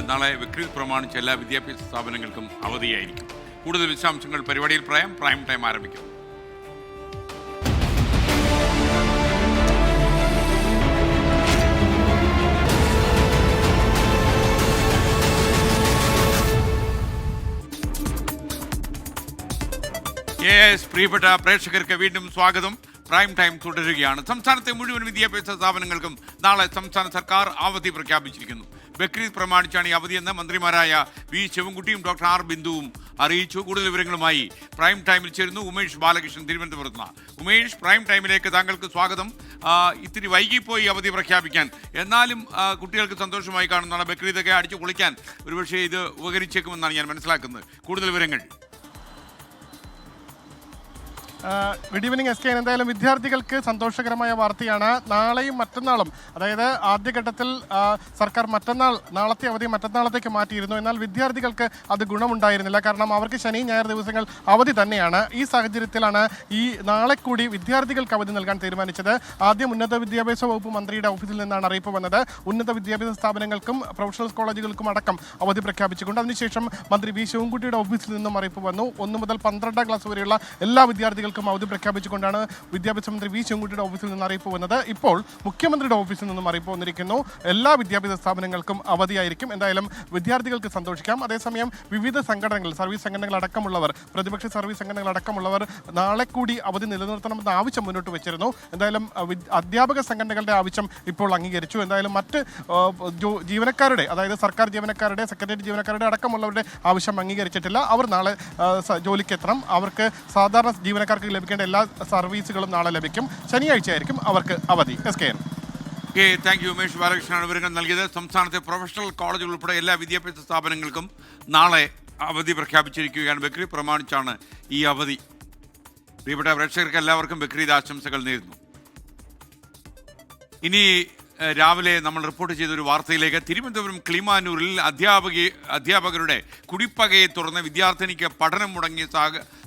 നാളെ ബക്രീദ് പ്രമാണിച്ച് എല്ലാ വിദ്യാഭ്യാസ സ്ഥാപനങ്ങൾക്കും അവധിയായിരിക്കും. കൂടുതൽ വിശദാംശങ്ങൾ പരിപാടിയിൽ പ്രൈം ടൈം ആരംഭിക്കും. പ്രിയപ്പെട്ട പ്രേക്ഷകർക്ക് വീണ്ടും സ്വാഗതം. പ്രൈം ടൈം തുടരുകയാണ്. സംസ്ഥാനത്തെ മുഴുവൻ വിദ്യാഭ്യാസ സ്ഥാപനങ്ങൾക്കും നാളെ സംസ്ഥാന സർക്കാർ അവധി പ്രഖ്യാപിച്ചിരിക്കുന്നു. ബക്രീദ് പ്രമാണിച്ചാണ് ഈ അവധിയെന്ന് മന്ത്രിമാരായ വി ശിവൻകുട്ടിയും ഡോക്ടർ ആർ ബിന്ദുവും അറിയിച്ചു. കൂടുതൽ വിവരങ്ങളുമായി പ്രൈം ടൈമിൽ ചേരുന്നു ഉമേഷ് ബാലകൃഷ്ണൻ തിരുവനന്തപുരത്ത് നിന്ന്. ഉമേഷ്, പ്രൈം ടൈമിലേക്ക് താങ്കൾക്ക് സ്വാഗതം. ഇത്തിരി വൈകിപ്പോയി അവധി പ്രഖ്യാപിക്കാൻ, എന്നാലും കുട്ടികൾക്ക് സന്തോഷമായി കാണുന്നതാണ്. ബക്രീദൊക്കെ അടിച്ചു പൊളിക്കാൻ ഒരുപക്ഷെ ഇത് ഉപകരിച്ചേക്കുമെന്നാണ് ഞാൻ മനസ്സിലാക്കുന്നത്. കൂടുതൽ വിവരങ്ങൾ. Good evening S K. എന്തായാലും വിദ്യാർത്ഥികൾക്ക് സന്തോഷകരമായ വാർത്തയാണ്. നാളെയും മറ്റന്നാളും, അതായത് ആദ്യഘട്ടത്തിൽ സർക്കാർ നാളത്തെ അവധി മറ്റന്നാളത്തേക്ക് മാറ്റിയിരുന്നു. എന്നാൽ വിദ്യാർത്ഥികൾക്ക് അത് ഗുണമുണ്ടായിരുന്നില്ല. കാരണം അവർക്ക് ശനി ഞായർ ദിവസങ്ങൾ അവധി തന്നെയാണ്. ഈ സാഹചര്യത്തിലാണ് ഈ നാളെ കൂടി വിദ്യാർത്ഥികൾക്ക് അവധി നൽകാൻ തീരുമാനിച്ചത്. ആദ്യം ഉന്നത വിദ്യാഭ്യാസ വകുപ്പ് മന്ത്രിയുടെ ഓഫീസിൽ നിന്നാണ് അറിയിപ്പ് വന്നത്. ഉന്നത വിദ്യാഭ്യാസ സ്ഥാപനങ്ങൾക്കും പ്രൊഫഷണൽ കോളേജുകൾക്കും അടക്കം അവധി പ്രഖ്യാപിച്ചുകൊണ്ട് അതിനുശേഷം മന്ത്രി വി ശിവൻകുട്ടിയുടെ ഓഫീസിൽ നിന്നും അറിയിപ്പ് വന്നു. 1 മുതൽ 12ാം ക്ലാസ് വരെയുള്ള എല്ലാ വിദ്യാർത്ഥികൾക്കും അവധി പ്രഖ്യാപിച്ചുകൊണ്ടാണ് വിദ്യാഭ്യാസ മന്ത്രി വി ശിവൻകുട്ടിയുടെ ഓഫീസിൽ നിന്ന് അറിയിപ്പ് വന്നത്. ഇപ്പോൾ മുഖ്യമന്ത്രിയുടെ ഓഫീസിൽ നിന്നും അറിയിപ്പ് വന്നിരിക്കുന്നു. എല്ലാ വിദ്യാഭ്യാസ സ്ഥാപനങ്ങൾക്കും അവധിയായിരിക്കും. എന്തായാലും വിദ്യാർത്ഥികൾക്ക് സന്തോഷിക്കാം. അതേസമയം വിവിധ സംഘടനകൾ, സർവീസ് സംഘടനകൾ അടക്കമുള്ളവർ, പ്രതിപക്ഷ സർവീസ് സംഘടനകൾ അടക്കമുള്ളവർ നാളെ കൂടി അവധി നിലനിർത്തണമെന്ന ആവശ്യം മുന്നോട്ട് വെച്ചിരുന്നു. എന്തായാലും അധ്യാപക സംഘടനകളുടെ ആവശ്യം ഇപ്പോൾ അംഗീകരിച്ചു. എന്തായാലും മറ്റ് ജീവനക്കാരുടെ, അതായത് സർക്കാർ ജീവനക്കാരുടെ, സെക്രട്ടേറിയറ്റ് ജീവനക്കാരുടെ അടക്കമുള്ളവരുടെ ആവശ്യം അംഗീകരിച്ചിട്ടില്ല. അവർ നാളെ ജോലിക്ക് എത്തണം. അവർക്ക് സാധാരണ ജീവനക്കാർക്ക് ലഭിക്കേണ്ട എല്ലാ സർവീസുകളും നാളെ ലഭിക്കും. ശനിയാഴ്ചയായിരിക്കും അവർക്ക് അവധി. S K N. Thank you Umesh ബാലകൃഷ്ണനാണ് വിവരങ്ങൾ നൽകിയത്. സംസ്ഥാനത്തെ പ്രൊഫഷണൽ കോളേജുകൾ ഉൾപ്പെടെ എല്ലാ വിദ്യാഭ്യാസ സ്ഥാപനങ്ങൾക്കും നാളെ അവധി പ്രഖ്യാപിച്ചിരിക്കുകയാണ്. ബക്രീദ് പ്രമാണിച്ചാണ് ഈ അവധി. പ്രിയപ്പെട്ട പ്രേക്ഷകർക്ക് എല്ലാവർക്കും ബക്രീദ് ആശംസകൾ നേരുന്നു. ഇനി രാവിലെ നമ്മൾ റിപ്പോർട്ട് ചെയ്തൊരു വാർത്തയിലേക്ക്. തിരുവനന്തപുരം കിളിമാനൂരിൽ അധ്യാപകരുടെ കുടിപ്പകയെ തുടർന്ന് വിദ്യാർത്ഥിനിക്ക് പഠനം മുടങ്ങിയ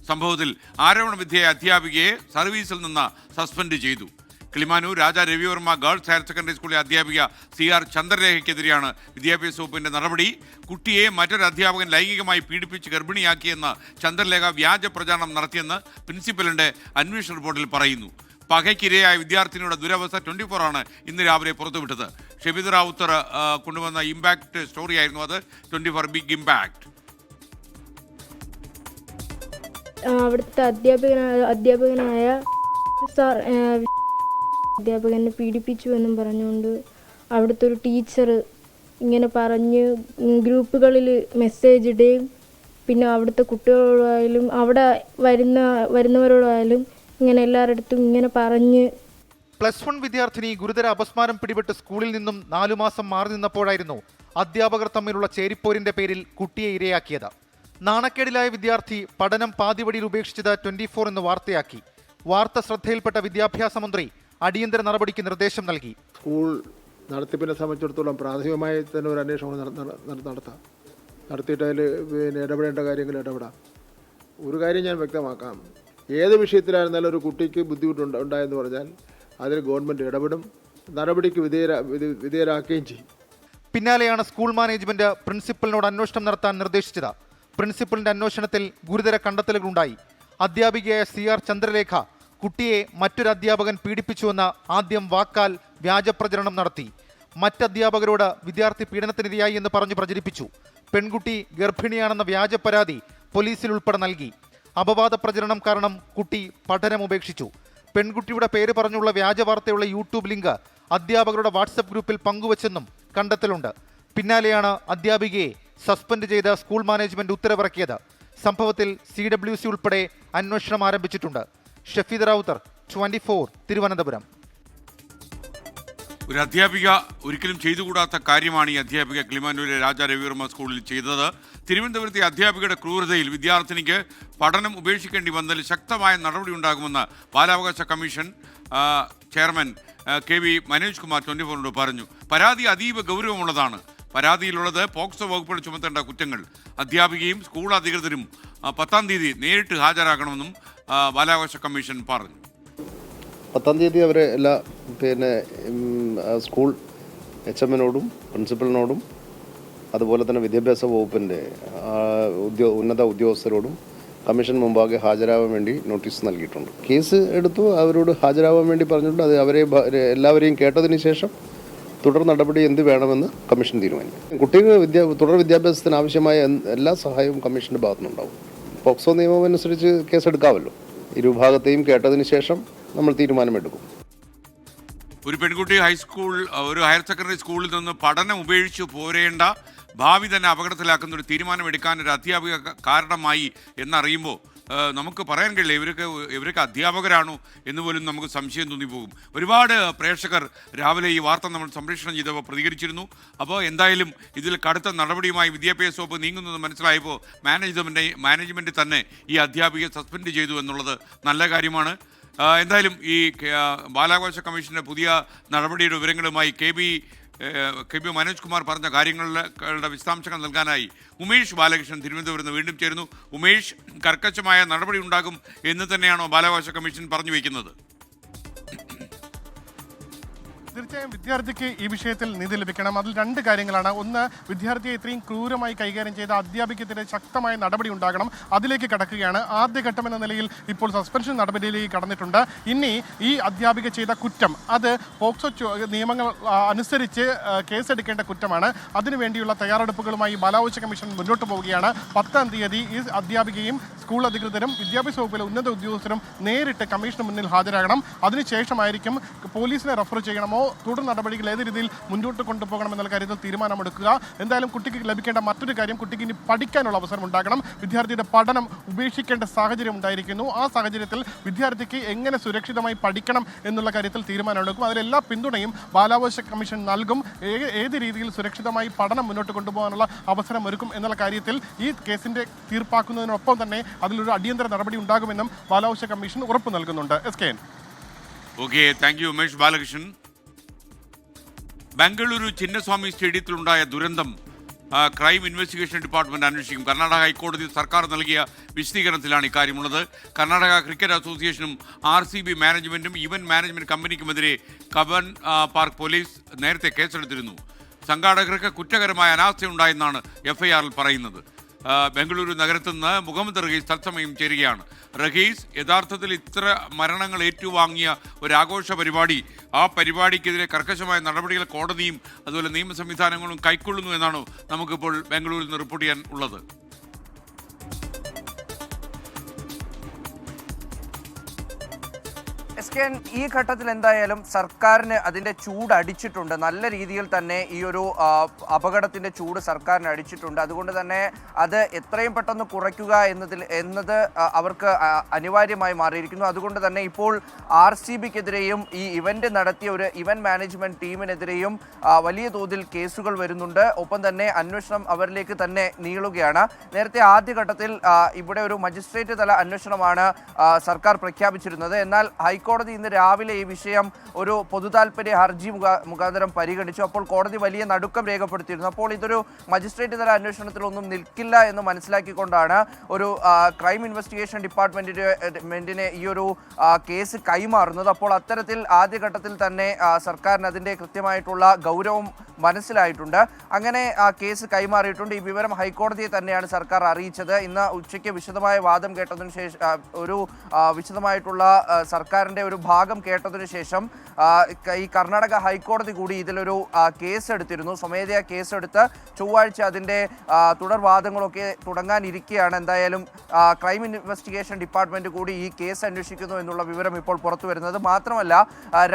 സംഭവത്തിൽ ആരോപണ വിധേയ അധ്യാപികയെ സർവീസിൽ നിന്ന് സസ്പെൻഡ് ചെയ്തു. Kilimanoor Raja Ravivarma girls higher secondary സ്കൂളിലെ അധ്യാപിക CR ചന്ദ്രലേഖയ്ക്കെതിരെയാണ് വിദ്യാഭ്യാസ വകുപ്പിന്റെ നടപടി. കുട്ടിയെ മറ്റൊരു അധ്യാപകൻ ലൈംഗികമായി പീഡിപ്പിച്ച് ഗർഭിണിയാക്കിയെന്ന് ചന്ദ്രലേഖ വ്യാജ പ്രചാരണം നടത്തിയെന്ന് പ്രിൻസിപ്പലിന്റെ അന്വേഷണ റിപ്പോർട്ടിൽ പറയുന്നു. പകയ്ക്കിരയായ വിദ്യാർത്ഥിനിയുടെ ദുരവസ്ഥ 24 ആണ് ഇന്ന് രാവിലെ പുറത്തുവിട്ടത്. ഷെബീദ് റാവുത്തർ കൊണ്ടുവന്ന ഇമ്പാക്ട് സ്റ്റോറിയായിരുന്നു അത്. 24 ബിഗ് ഇമ്പാക്ട്. അവിടുത്തെ അധ്യാപകനായ സാർ അധ്യാപകനെ പീഡിപ്പിച്ചു എന്നും പറഞ്ഞുകൊണ്ട് അവിടുത്തെ ഒരു ടീച്ചർ ഇങ്ങനെ പറഞ്ഞ് ഗ്രൂപ്പുകളിൽ മെസ്സേജ് ഇടുകയും പിന്നെ അവിടുത്തെ കുട്ടികളോടായാലും അവിടെ വരുന്നവരോടായാലും ഇങ്ങനെ എല്ലാവരുടെ ഇങ്ങനെ പറഞ്ഞ്. +1 വിദ്യാർത്ഥിനി ഗുരുതര അപസ്മാരം പിടിപെട്ട് സ്കൂളിൽ നിന്നും 4 മാസം മാറി നിന്നപ്പോഴായിരുന്നു അധ്യാപകർ തമ്മിലുള്ള ചേരിപ്പോരിന്റെ പേരിൽ കുട്ടിയെ ഇരയാക്കിയത്. നാണക്കേടിലായ വിദ്യാർത്ഥി പഠനം പാതിവടിയിൽ ഉപേക്ഷിച്ചത് 24 എന്ന് വാർത്തയാക്കി. വാർത്ത ശ്രദ്ധയിൽപ്പെട്ട വിദ്യാഭ്യാസ മന്ത്രി അടിയന്തര നടപടിക്ക് നിർദ്ദേശം നൽകി. സ്കൂൾ നടത്തിപ്പിനെ സംബന്ധിച്ചിടത്തോളം പ്രാഥമികമായി തന്നെ ഒരു അന്വേഷണം നടത്തിയിട്ട് അതിൽ ഇടപെടേണ്ട കാര്യങ്ങൾ ഇടപെടാം. ഒരു കാര്യം ഞാൻ വ്യക്തമാക്കാം. ഏത് വിഷയത്തിലായിരുന്നാലും ഒരു കുട്ടിക്ക് ബുദ്ധിമുട്ടുണ്ടായെന്ന് പറഞ്ഞാൽ അതിൽ ഗവൺമെൻറ് ഇടപെടും, നടപടിക്ക് വിധേയരാക്കുകയും ചെയ്യും. പിന്നാലെയാണ് സ്കൂൾ മാനേജ്മെന്റ് പ്രിൻസിപ്പലിനോട് അന്വേഷണം നടത്താൻ നിർദ്ദേശിച്ചത്. പ്രിൻസിപ്പലിന്റെ അന്വേഷണത്തിൽ ഗുരുതര കണ്ടെത്തലുകളുണ്ടായി. അധ്യാപികയായ CR ചന്ദ്രലേഖ കുട്ടിയെ മറ്റൊരു അധ്യാപകൻ പീഡിപ്പിച്ചുവെന്ന ആദ്യം വാക്കാൽ വ്യാജപ്രചരണം നടത്തി. മറ്റധ്യാപകരോട് വിദ്യാർത്ഥി പീഡനത്തിനിരയായി എന്ന് പറഞ്ഞു പ്രചരിപ്പിച്ചു. പെൺകുട്ടി ഗർഭിണിയാണെന്ന വ്യാജ പരാതി പോലീസിൽ ഉൾപ്പെടെ നൽകി. അപവാദ പ്രചരണം കാരണം കുട്ടി പഠനം ഉപേക്ഷിച്ചു. പെൺകുട്ടിയുടെ പേര് പറഞ്ഞുള്ള വ്യാജ വാർത്തയുള്ള യൂട്യൂബ് ലിങ്ക് അധ്യാപകരുടെ വാട്സപ്പ് ഗ്രൂപ്പിൽ പങ്കുവച്ചെന്നും കണ്ടെത്തലുണ്ട്. പിന്നാലെയാണ് അധ്യാപികയെ സസ്പെൻഡ് ചെയ്ത് സ്കൂൾ മാനേജ്മെന്റ് ഉത്തരവിറക്കിയത്. സംഭവത്തിൽ CWC ഉൾപ്പെടെ അന്വേഷണം ആരംഭിച്ചിട്ടുണ്ട്. ഷഫീദ് റാവുത്തർ, 24 തിരുവനന്തപുരം. ഒരു അധ്യാപിക ഒരിക്കലും ചെയ്തുകൂടാത്ത കാര്യമാണ് ഈ അധ്യാപിക കിളിമാനൂരിലെ രാജാ രവിവർമ്മ സ്കൂളിൽ ചെയ്തത്. തിരുവനന്തപുരത്തെ അധ്യാപികയുടെ ക്രൂരതയിൽ വിദ്യാർത്ഥിനിക്ക് പഠനം ഉപേക്ഷിക്കേണ്ടി വന്നതിൽ ശക്തമായ നടപടി ഉണ്ടാകുമെന്ന് ബാലാവകാശ commission chairman KV Manoj Kumar 24 പറഞ്ഞു. പരാതി അതീവ ഗൗരവമുള്ളതാണ്. പരാതിയിലുള്ളത് പോക്സോ വകുപ്പിൽ ചുമത്തേണ്ട കുറ്റങ്ങൾ. അധ്യാപികയും സ്കൂൾ അധികൃതരും 10-ാം തീയതി നേരിട്ട് ഹാജരാക്കണമെന്നും ബാലാവകാശ കമ്മീഷൻ പറഞ്ഞു. 10-ാം തീയതി അവർ എല്ലാ സ്കൂൾ HM-നോടും പ്രിൻസിപ്പലിനോടും അതുപോലെ തന്നെ വിദ്യാഭ്യാസ വകുപ്പിൻ്റെ ഉന്നത ഉദ്യോഗസ്ഥരോടും കമ്മീഷൻ മുമ്പാകെ ഹാജരാവാൻ വേണ്ടി നോട്ടീസ് നൽകിയിട്ടുണ്ട്. കേസ് എടുത്തു, അവരോട് ഹാജരാവാൻ വേണ്ടി പറഞ്ഞിട്ടുണ്ട്. അത് എല്ലാവരെയും കേട്ടതിന് ശേഷം തുടർ നടപടി എന്ത് വേണമെന്ന് കമ്മീഷൻ തീരുമാനിക്കും. കുട്ടികൾ തുടർ വിദ്യാഭ്യാസത്തിന് ആവശ്യമായ എല്ലാ സഹായവും കമ്മീഷൻ്റെ ഭാഗത്തുനിന്നുണ്ടാവും. പോക്സോ നിയമം അനുസരിച്ച് കേസെടുക്കാമല്ലോ. ഇരുഭാഗത്തെയും കേട്ടതിന് ശേഷം നമ്മൾ തീരുമാനമെടുക്കും. ഒരു പെൺകുട്ടി ഒരു ഹയർ സെക്കൻഡറി സ്കൂളിൽ നിന്ന് പഠനം ഉപേക്ഷിച്ച് പോരേണ്ട, ഭാവി തന്നെ അപകടത്തിലാക്കുന്ന ഒരു തീരുമാനമെടുക്കാൻ ഒരു അധ്യാപിക കാരണമായി എന്നറിയുമ്പോൾ നമുക്ക് പറയാൻ കഴിയില്ല ഇവരൊക്കെ അധ്യാപകരാണോ എന്ന് പോലും നമുക്ക് സംശയം തോന്നിപ്പോകും. ഒരുപാട് പ്രേക്ഷകർ രാവിലെ ഈ വാർത്ത നമ്മൾ സംപ്രേഷണം ചെയ്തപ്പോൾ പ്രതികരിച്ചിരുന്നു. അപ്പോൾ എന്തായാലും ഇതിൽ കടുത്ത നടപടിയുമായി വിദ്യാഭ്യാസ വകുപ്പ് നീങ്ങുന്നത് മനസ്സിലായപ്പോൾ മാനേജ്മെൻറ്റ് തന്നെ ഈ അധ്യാപികയെ സസ്പെൻഡ് ചെയ്തു എന്നുള്ളത് നല്ല കാര്യമാണ്. എന്തായാലും ഈ ബാലാവകാശ കമ്മീഷൻ്റെ പുതിയ നടപടിയുടെ വിവരങ്ങളുമായി കെ ബി മനോജ് കുമാർ പറഞ്ഞ കാര്യങ്ങളുടെ വിശദാംശങ്ങൾ നൽകാനായി ഉമേഷ് ബാലകൃഷ്ണൻ തിരുവനന്തപുരത്ത് വീണ്ടും ചേരുന്നു. ഉമേഷ്, കർക്കശമായ നടപടി ഉണ്ടാകും എന്ന് തന്നെയാണോ ബാലാവകാശ കമ്മീഷൻ പറഞ്ഞു വയ്ക്കുന്നത്? തീർച്ചയായും വിദ്യാർത്ഥിക്ക് ഈ വിഷയത്തിൽ നീതി ലഭിക്കണം. അതിൽ രണ്ട് കാര്യങ്ങളാണ്. ഒന്ന്, വിദ്യാർത്ഥിയെ ഇത്രയും ക്രൂരമായി കൈകാര്യം ചെയ്ത അധ്യാപികയ്ക്കെതിരെ ശക്തമായ നടപടി ഉണ്ടാകണം. അതിലേക്ക് കടക്കുകയാണ്. ആദ്യഘട്ടം എന്ന നിലയിൽ ഇപ്പോൾ സസ്പെൻഷൻ നടപടിയിലേക്ക് കടന്നിട്ടുണ്ട്. ഇനി ഈ അധ്യാപിക ചെയ്ത കുറ്റം അത് പോക്സോ നിയമങ്ങൾ അനുസരിച്ച് കേസെടുക്കേണ്ട കുറ്റമാണ്. അതിനുവേണ്ടിയുള്ള തയ്യാറെടുപ്പുകളുമായി ബാലാവകാശ കമ്മീഷൻ മുന്നോട്ട് പോവുകയാണ്. 10-ാം തീയതി ഈ അധ്യാപികയും സ്കൂൾ അധികൃതരും വിദ്യാഭ്യാസ വകുപ്പിലെ ഉന്നത ഉദ്യോഗസ്ഥരും നേരിട്ട് കമ്മീഷന് മുന്നിൽ ഹാജരാകണം. അതിനുശേഷമായിരിക്കും പോലീസിനെ റഫർ ചെയ്യണമോ തുടർ നടപടികൾ ഏത് രീതിയിൽ മുന്നോട്ട് കൊണ്ടുപോകണം എന്നുള്ള കാര്യത്തിൽ തീരുമാനമെടുക്കുക. എന്തായാലും കുട്ടിക്ക് ലഭിക്കേണ്ട മറ്റൊരു കാര്യം, കുട്ടിക്ക് ഇനി പഠിക്കാനുള്ള അവസരം ഉണ്ടാകണം. വിദ്യാർത്ഥിയുടെ പഠനം ഉപേക്ഷിക്കേണ്ട സാഹചര്യം ഉണ്ടായിരിക്കുന്നു. ആ സാഹചര്യത്തിൽ വിദ്യാർത്ഥിക്ക് എങ്ങനെ സുരക്ഷിതമായി പഠിക്കണം എന്നുള്ള കാര്യത്തിൽ തീരുമാനമെടുക്കും. അതിലെല്ലാ പിന്തുണയും ബാലാവകാശ കമ്മീഷൻ നൽകും. ഏത് രീതിയിൽ സുരക്ഷിതമായി പഠനം മുന്നോട്ട് കൊണ്ടുപോകാനുള്ള അവസരം ഒരുക്കും എന്നുള്ള കാര്യത്തിൽ ഈ കേസിന്റെ തീർപ്പാക്കുന്നതിനൊപ്പം തന്നെ അതിലൊരു അടിയന്തര നടപടി ഉണ്ടാകുമെന്നും ബാലാവകാശ കമ്മീഷൻ ഉറപ്പ് നൽകുന്നുണ്ട്. SKN. Okay, thank you Umesh Balakrishnan. Bengaluru Chinnaswamy സ്റ്റേഡിയത്തിലുണ്ടായ ദുരന്തം ക്രൈം ഇൻവെസ്റ്റിഗേഷൻ ഡിപ്പാർട്ട്മെന്റ് അന്വേഷിക്കും. കർണാടക ഹൈക്കോടതി സർക്കാർ നൽകിയ വിശദീകരണത്തിലാണ് ഇക്കാര്യമുള്ളത്. കർണാടക ക്രിക്കറ്റ് അസോസിയേഷനും RCB മാനേജ്മെന്റും ഇവന്റ് മാനേജ്മെന്റ് കമ്പനിക്കുമെതിരെ കബൻ പാർക്ക് പോലീസ് നേരത്തെ കേസെടുത്തിരുന്നു. സംഘാടകർക്ക് കുറ്റകരമായ അനാസ്ഥയുണ്ടായെന്നാണ് FIR-ൽ പറയുന്നത്. ബംഗളൂരു നഗരത്തിൽ നിന്ന് മുഹമ്മദ് റഹീസ് തത്സമയം ചേരുകയാണ്. റഹീസ്, യഥാർത്ഥത്തിൽ ഇത്ര മരണങ്ങൾ ഏറ്റുവാങ്ങിയ ഒരാഘോഷ പരിപാടി, ആ പരിപാടിക്കെതിരെ കർക്കശമായ നടപടികൾ കോടതിയും അതുപോലെ നിയമ സംവിധാനങ്ങളും കൈക്കൊള്ളുന്നു എന്നാണോ നമുക്കിപ്പോൾ ബംഗളൂരിൽ നിന്ന് റിപ്പോർട്ട് ചെയ്യാൻ ഉള്ളത്? ഈ ഘട്ടത്തിൽ എന്തായാലും സർക്കാരിന് അതിൻ്റെ ചൂട് അടിച്ചിട്ടുണ്ട്. നല്ല രീതിയിൽ തന്നെ ഈ ഒരു അപകടത്തിൻ്റെ ചൂട് സർക്കാരിന് അടിച്ചിട്ടുണ്ട്. അതുകൊണ്ട് തന്നെ അത് എത്രയും പെട്ടെന്ന് കുറയ്ക്കുക എന്നത് അവർക്ക് അനിവാര്യമായി മാറിയിരിക്കുന്നു. അതുകൊണ്ട് തന്നെ ഇപ്പോൾ RCBക്കെതിരെയും ഈ ഇവന്റ് നടത്തിയ ഒരു ഇവന്റ് മാനേജ്മെന്റ് ടീമിനെതിരെയും വലിയ തോതിൽ കേസുകൾ വരുന്നുണ്ട്. ഒപ്പം തന്നെ അന്വേഷണം അവരിലേക്ക് തന്നെ നീളുകയാണ്. നേരത്തെ ആദ്യഘട്ടത്തിൽ ഇവിടെ ഒരു മജിസ്ട്രേറ്റ് തല അന്വേഷണമാണ് സർക്കാർ പ്രഖ്യാപിച്ചിരുന്നത്. എന്നാൽ ഹൈക്കോടതി ഇന്ന് രാവിലെ ഈ വിഷയം ഒരു പൊതുതാൽപര്യ ഹർജി മുഖാന്തരം പരിഗണിച്ചു. അപ്പോൾ കോടതി വലിയ നടുക്കം രേഖപ്പെടുത്തിയിരുന്നു. അപ്പോൾ ഇതൊരു മജിസ്ട്രേറ്റ് തല അന്വേഷണത്തിലൊന്നും നിൽക്കില്ല എന്ന് മനസ്സിലാക്കിക്കൊണ്ടാണ് ഒരു ക്രൈം ഇൻവെസ്റ്റിഗേഷൻ ഡിപ്പാർട്ട്മെന്റിനെ ഈ ഒരു കേസ് കൈമാറുന്നത്. അപ്പോൾ അത്തരത്തിൽ ആദ്യഘട്ടത്തിൽ തന്നെ സർക്കാരിന് അതിൻ്റെ കൃത്യമായിട്ടുള്ള ഗൗരവം മനസ്സിലായിട്ടുണ്ട്. അങ്ങനെ കേസ് കൈമാറിയിട്ടുണ്ട്. ഈ വിവരം ഹൈക്കോടതിയെ തന്നെയാണ് സർക്കാർ അറിയിച്ചത്. ഇന്ന് ഉച്ചയ്ക്ക് വിശദമായ വാദം കേട്ടതിനു ശേഷം ഒരു വിശദമായിട്ടുള്ള സർക്കാരിൻ്റെ ഒരു ഭാഗം കേട്ടതിനു ശേഷം ഈ കർണാടക ഹൈക്കോടതി കൂടി ഇതിലൊരു കേസെടുത്തിരുന്നു. സ്വമേധയാ കേസെടുത്ത് ചൊവ്വാഴ്ച അതിൻ്റെ തുടർവാദങ്ങളൊക്കെ തുടങ്ങാനിരിക്കുകയാണ്. എന്തായാലും ക്രൈം ഇൻവെസ്റ്റിഗേഷൻ ഡിപ്പാർട്ട്മെൻറ്റ് കൂടി ഈ കേസ് അന്വേഷിക്കുന്നു എന്നുള്ള വിവരം ഇപ്പോൾ പുറത്തു വരുന്നത്. മാത്രമല്ല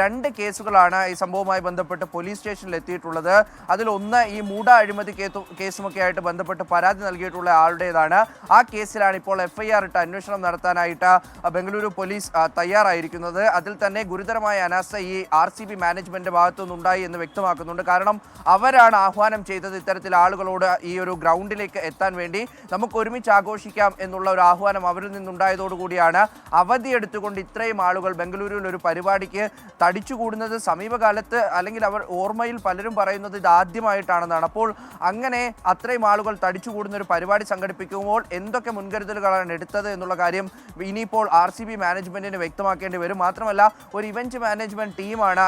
2 കേസുകളാണ് ഈ സംഭവവുമായി ബന്ധപ്പെട്ട് പോലീസ് സ്റ്റേഷനിൽ എത്തിയിട്ടുള്ളത്. അതിലൊന്ന് ഈ മൂട അഴിമതി കേസുമൊക്കെ ആയിട്ട് ബന്ധപ്പെട്ട് പരാതി നൽകിയിട്ടുള്ള ആളുടേതാണ്. ആ കേസിലാണ് ഇപ്പോൾ FIR ഇട്ട് അന്വേഷണം നടത്താനായിട്ട് ബംഗളൂരു പോലീസ് തയ്യാറായിരിക്കുന്നത്. അതിൽ തന്നെ ഗുരുതരമായ അനാസ്ഥ ഈ RCB മാനേജ്മെന്റ് ഭാഗത്തു നിന്നുണ്ടായി എന്ന് വ്യക്തമാക്കുന്നുണ്ട്. കാരണം അവരാണ് ആഹ്വാനം ചെയ്തത് ഇത്തരത്തിൽ ആളുകളോട് ഈ ഒരു ഗ്രൗണ്ടിലേക്ക് എത്താൻ വേണ്ടി നമുക്ക് ഒരുമിച്ച് ആഘോഷിക്കാം എന്നുള്ള ഒരു ആഹ്വാനം അവരിൽ നിന്നുണ്ടായതോടുകൂടിയാണ് അവധിയെടുത്തുകൊണ്ട് ഇത്രയും ആളുകൾ ബംഗളൂരുവിൽ ഒരു പരിപാടിക്ക് തടിച്ചുകൂടുന്നത്. സമീപകാലത്ത് അല്ലെങ്കിൽ അവർ ഓർമ്മയിൽ പലരും പറയുന്നത് ഇത് ആദ്യമായിട്ടാണെന്നാണ്. അപ്പോൾ അങ്ങനെ അത്രയും ആളുകൾ തടിച്ചുകൂടുന്ന ഒരു പരിപാടി സംഘടിപ്പിക്കുമ്പോൾ എന്തൊക്കെ മുൻകരുതലുകളാണ് എടുത്തത് എന്നുള്ള കാര്യം ഇനിയിപ്പോൾ RCB മാനേജ്മെന്റിന് വ്യക്തമാക്കേണ്ടി വരും. മാത്രമല്ല ഒരു ഇവന്റ് മാനേജ്മെന്റ് ടീമാണ്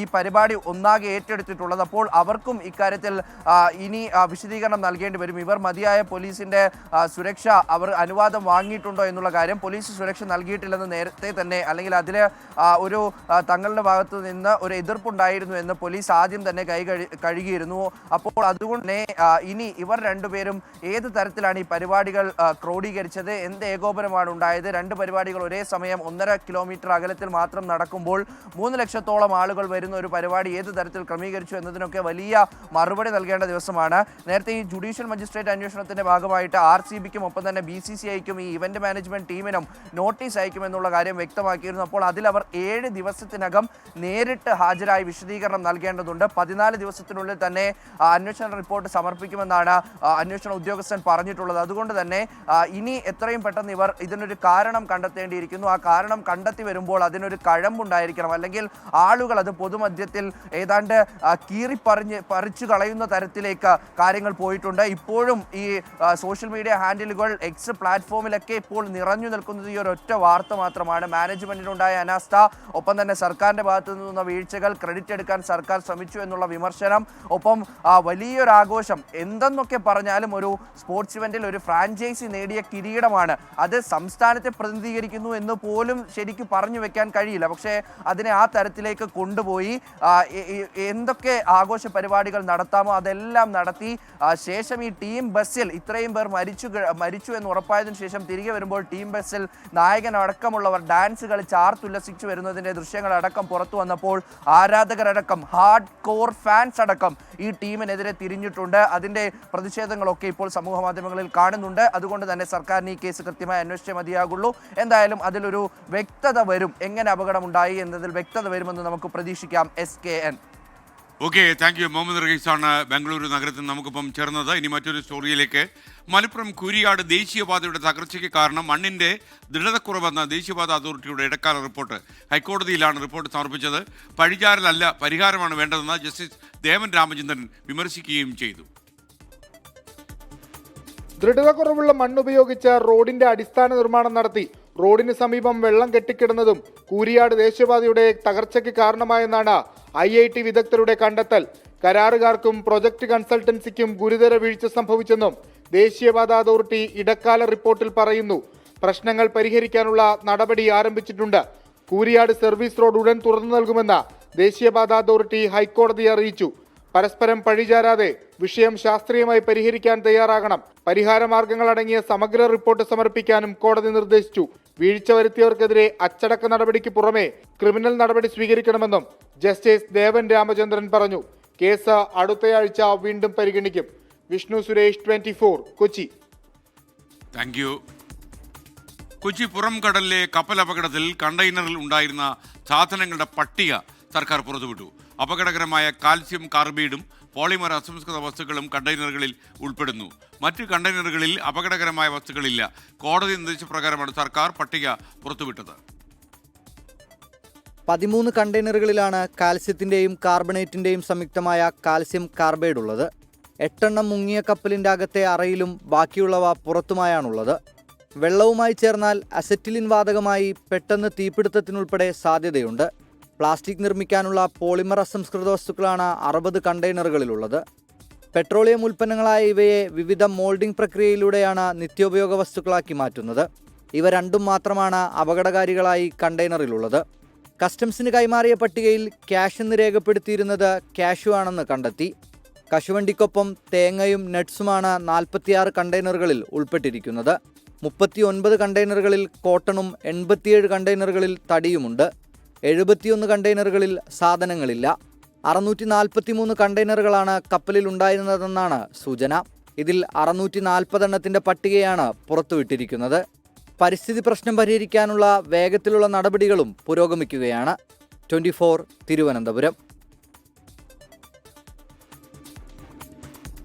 ഈ പരിപാടി ഒന്നാകെ ഏറ്റെടുത്തിട്ടുള്ളത്. അപ്പോൾ അവർക്കും ഇക്കാര്യത്തിൽ ഇനി വിശദീകരണം നൽകേണ്ടി വരും. ഇവർ മതിയായ പോലീസിന്റെ സുരക്ഷ അവർ അനുവാദം വാങ്ങിയിട്ടുണ്ടോ എന്നുള്ള കാര്യം. പോലീസ് സുരക്ഷ നൽകിയിട്ടില്ലെന്ന് നേരത്തെ തന്നെ, അല്ലെങ്കിൽ അതിൽ ഒരു തങ്ങളുടെ ഭാഗത്തു നിന്ന് ഒരു എതിർപ്പുണ്ടായിരുന്നു എന്ന് പോലീസ് ആദ്യം തന്നെ കഴുകിയിരുന്നു. അപ്പോൾ അതുകൊണ്ട് തന്നെ ഇനി ഇവർ രണ്ടുപേരും ഏത് തരത്തിലാണ് ഈ പരിപാടികൾ ക്രോഡീകരിച്ചത്, എന്ത് ഏകോപനമാണ് ഉണ്ടായത്, രണ്ട് പരിപാടികൾ ഒരേ സമയം 1.5 കിലോമീറ്റർ അകലത്തിൽ മാത്രം നടക്കുമ്പോൾ 3 ലക്ഷത്തോളം ആളുകൾ വരുന്ന ഒരു പരിപാടി ഏത് തരത്തിൽ ക്രമീകരിച്ചു എന്നതിനൊക്കെ വലിയ മറുപടി നൽകേണ്ട ദിവസമാണ്. നേരത്തെ ഈ ജുഡീഷ്യൽ മജിസ്ട്രേറ്റ് അന്വേഷണത്തിന്റെ ഭാഗമായിട്ട് RCBക്കും ഒപ്പം തന്നെ BCCIക്കും ഈ ഇവന്റ് മാനേജ്മെന്റ് ടീമിനും നോട്ടീസ് അയക്കുമെന്നുള്ള കാര്യം വ്യക്തമാക്കിയിരുന്നു. അപ്പോൾ അതിൽ അവർ 7 ദിവസത്തിനകം നേരിട്ട് ഹാജരായി വിശദീകരണം നൽകേണ്ടതുണ്ട്. 14 ദിവസത്തിനുള്ളിൽ തന്നെ അന്വേഷണ റിപ്പോർട്ട് സമർപ്പിക്കുമെന്നാണ് അന്വേഷണ ഉദ്യോഗസ്ഥൻ പറഞ്ഞിട്ടുള്ളത്. അതുകൊണ്ട് തന്നെ ഇനി എത്രയും പെട്ടെന്ന് ഇവർ ഇതിനൊരു കാരണം കണ്ടെത്തേണ്ടിയിരിക്കുന്നു. ആ കാരണം കണ്ടെത്തി വരുമ്പോൾ അതിനൊരു കഴമ്പുണ്ടായിരിക്കണം, അല്ലെങ്കിൽ ആളുകൾ അത് പൊതുമധ്യത്തിൽ ഏതാണ്ട് പറിച്ചു കളയുന്ന തരത്തിലേക്ക് കാര്യങ്ങൾ പോയിട്ടുണ്ട്. ഇപ്പോഴും ഈ സോഷ്യൽ മീഡിയ ഹാൻഡിലുകൾ എക്സ് പ്ലാറ്റ്ഫോമിലൊക്കെ ഇപ്പോൾ നിറഞ്ഞു നിൽക്കുന്നത് ഈ ഒരൊറ്റ വാർത്ത മാത്രമാണ്. മാനേജ്മെന്റിനുണ്ടായ അനാസ്ഥ, ഒപ്പം തന്നെ സർക്കാരിന്റെ ഭാഗത്തു നിന്നുള്ള വീഴ്ചകൾ, ക്രെഡിറ്റ് എടുക്കാൻ സർക്കാർ ശ്രമിച്ചു എന്നുള്ള വിമർശനം, ഒപ്പം വലിയൊരു ആഘോഷം. എന്തെന്നൊക്കെ പറഞ്ഞാലും ഒരു സ്പോർട്സ് ഇവന്റിൽ ഒരു ഫ്രാഞ്ചൈസി നേടിയ കിരീടമാണ്. അത് സംസ്ഥാനത്തെ പ്രതിനിധീകരിക്കുന്നു എന്ന് പോലും ശരിക്കും പറഞ്ഞു വെക്കാൻ കഴിയില്ല. പക്ഷേ അതിനെ ആ തരത്തിലേക്ക് കൊണ്ടുപോയി എന്തൊക്കെ ആഘോഷ പരിപാടികൾ നടത്താമോ അതെല്ലാം നടത്തി ശേഷം ഈ ടീം ബസ്സിൽ ഇത്രയും പേർ മരിച്ചു എന്ന് ഉറപ്പായതിനു ശേഷം തിരികെ വരുമ്പോൾ ടീം ബസ്സിൽ നായകൻ അടക്കമുള്ളവർ ഡാൻസ് കളിച്ച് ആർത്തുല്ലസിച്ചു വരുന്നതിൻ്റെ ദൃശ്യങ്ങളടക്കം പുറത്തു വന്നപ്പോൾ ആരാധകരടക്കം ഹാർഡ് കോർ ഫാൻസ് അടക്കം ഈ ടീമിനെതിരെ തിരിഞ്ഞിട്ടുണ്ട്. അതിൻ്റെ പ്രതിഷേധങ്ങളൊക്കെ ഇപ്പോൾ സമൂഹ മാധ്യമങ്ങളിൽ കാണുന്നുണ്ട്. അതുകൊണ്ട് തന്നെ സർക്കാരിന് ഈ കേസ് കൃത്യമായി അന്വേഷിച്ചേ മതിയാകുള്ളൂ. എന്തായാലും അതിലൊരു വ്യക്തത വരും, എങ്ങനെ അപകടമുണ്ടായി എന്നതിൽ വ്യക്തത വരുമെന്ന് നമുക്ക് പ്രതീക്ഷിക്കാം. SKN. Okay, thank you. Muhammad റഹീസാണ് ബാംഗ്ലൂരു നഗരത്തിൽ നമുക്കിപ്പം ചേർന്നത്. ഇനി മറ്റൊരു സ്റ്റോറിയിലേക്ക്. മലപ്പുറം കൂരിയാട് ദേശീയപാതയുടെ തകർച്ചയ്ക്ക് കാരണം മണ്ണിന്റെ ദൃഢതക്കുറവെന്ന ദേശീയപാത അതോറിറ്റിയുടെ ഇടക്കാല റിപ്പോർട്ട് ഹൈക്കോടതിയിലാണ് റിപ്പോർട്ട് സമർപ്പിച്ചത്. പഴിചാരലല്ല, പരിഹാരമാണ് വേണ്ടതെന്ന് ജസ്റ്റിസ് ദേവൻ രാമചന്ദ്രൻ വിമർശിക്കുകയും ചെയ്തു. ദൃഢതക്കുറവുള്ള മണ്ണുപയോഗിച്ച് റോഡിന്റെ അടിസ്ഥാന നിർമ്മാണം നടത്തി. റോഡിന് സമീപം വെള്ളം കെട്ടിക്കിടന്നതും കൂരിയാട് ദേശീയപാതയുടെ തകർച്ചയ്ക്ക് കാരണമായെന്നാണ് IIT വിദഗ്ധരുടെ കണ്ടെത്തൽ. കരാറുകാർക്കും പ്രൊജക്ട് കൺസൾട്ടൻസിക്കും ഗുരുതര വീഴ്ച സംഭവിച്ചെന്നും ദേശീയപാത അതോറിറ്റി ഇടക്കാല റിപ്പോർട്ടിൽ പറയുന്നു. പ്രശ്നങ്ങൾ പരിഹരിക്കാനുള്ള നടപടി ആരംഭിച്ചിട്ടുണ്ട്. കൂരിയാട് സർവീസ് റോഡ് ഉടൻ തുറന്നു നൽകുമെന്ന് ദേശീയപാത അതോറിറ്റി ഹൈക്കോടതിയെ അറിയിച്ചു. പരസ്പരം പഴിചാരാതെ വിഷയം ശാസ്ത്രീയമായി പരിഹരിക്കാൻ തയ്യാറാകണം. പരിഹാരമാർഗങ്ങൾ അടങ്ങിയ സമഗ്ര റിപ്പോർട്ട് സമർപ്പിക്കാനും കോടതി നിർദ്ദേശിച്ചു. വീഴ്ച വരുത്തിയവർക്കെതിരെ അച്ചടക്ക നടപടിക്ക് പുറമെ ക്രിമിനൽ നടപടി സ്വീകരിക്കണമെന്നും ജസ്റ്റിസ് ദേവൻ രാമചന്ദ്രൻ പറഞ്ഞു. കേസ് അടുത്തയാഴ്ച വീണ്ടും പരിഗണിക്കും. വിഷ്ണു സുരേഷ്, 24, കൊച്ചി. Thank you. കൊച്ചി പുറം കടലിലെ കപ്പൽ അപകടത്തിൽ കണ്ടെയ്നറിൽ ഉണ്ടായിരുന്ന സാധനങ്ങളുടെ പട്ടിക സർക്കാർ പുറത്തുവിട്ടു. അപകടകരമായ കാൽസ്യം കാർബൈഡും പോളിമർ അസംസ്കൃത വസ്തുക്കളും കണ്ടെയ്നറുകളിൽ ഉൾപ്പെടുന്നു. മറ്റ് കണ്ടെയ്നറുകളിൽ അപകടകരമായ വസ്തുക്കളില്ല. കോടതി നിർദ്ദേശപ്രകാരമാണ് സർക്കാർ പട്ടിക പുറത്തുവിട്ടത്. 13 കണ്ടെയ്നറുകളിലാണ് കാൽസ്യത്തിൻ്റെയും കാർബണേറ്റിൻ്റെയും സംയുക്തമായ കാൽസ്യം കാർബൈഡ് ഉള്ളത്. 8 എണ്ണം മുങ്ങിയ കപ്പലിൻ്റെ അകത്തെ അറയിലും ബാക്കിയുള്ളവ പുറത്തുമായാണുള്ളത്. വെള്ളവുമായി ചേർന്നാൽ അസറ്റിലിൻ വാതകമായി പെട്ടെന്ന് തീപിടുത്തത്തിനുൾപ്പെടെ സാധ്യതയുണ്ട്. പ്ലാസ്റ്റിക് നിർമ്മിക്കാനുള്ള പോളിമർ അസംസ്കൃത വസ്തുക്കളാണ് 60 കണ്ടെയ്നറുകളിലുള്ളത്. പെട്രോളിയം ഉൽപ്പന്നങ്ങളായ ഇവയെ വിവിധ മോൾഡിംഗ് പ്രക്രിയയിലൂടെയാണ് നിത്യോപയോഗ വസ്തുക്കളാക്കി മാറ്റുന്നത്. ഇവ രണ്ടും മാത്രമാണ് അപകടകാരികളായി കണ്ടെയ്നറിലുള്ളത്. കസ്റ്റംസിന് കൈമാറിയ പട്ടികയിൽ ക്യാഷ് എന്ന് രേഖപ്പെടുത്തിയിരുന്നത് കാഷ്യൂ ആണെന്ന് കണ്ടെത്തി. കശുവണ്ടിക്കൊപ്പം തേങ്ങയും നട്ട്സുമാണ് 46 കണ്ടെയ്നറുകളിൽ ഉൾപ്പെട്ടിരിക്കുന്നത്. 39 കണ്ടെയ്നറുകളിൽ കോട്ടണും 87 കണ്ടെയ്നറുകളിൽ തടിയുമുണ്ട്. 71 കണ്ടെയ്നറുകളിൽ സാധനങ്ങളില്ല. 643 കണ്ടെയ്നറുകളാണ് കപ്പലിൽ ഉണ്ടായിരുന്നതെന്നാണ് സൂചന. ഇതിൽ 640 എണ്ണത്തിൻ്റെ പട്ടികയാണ് പുറത്തുവിട്ടിരിക്കുന്നത്. പരിസ്ഥിതി പ്രശ്നം പരിഹരിക്കാനുള്ള വേഗത്തിലുള്ള നടപടികളും പുരോഗമിക്കുകയാണ്. 24 തിരുവനന്തപുരം.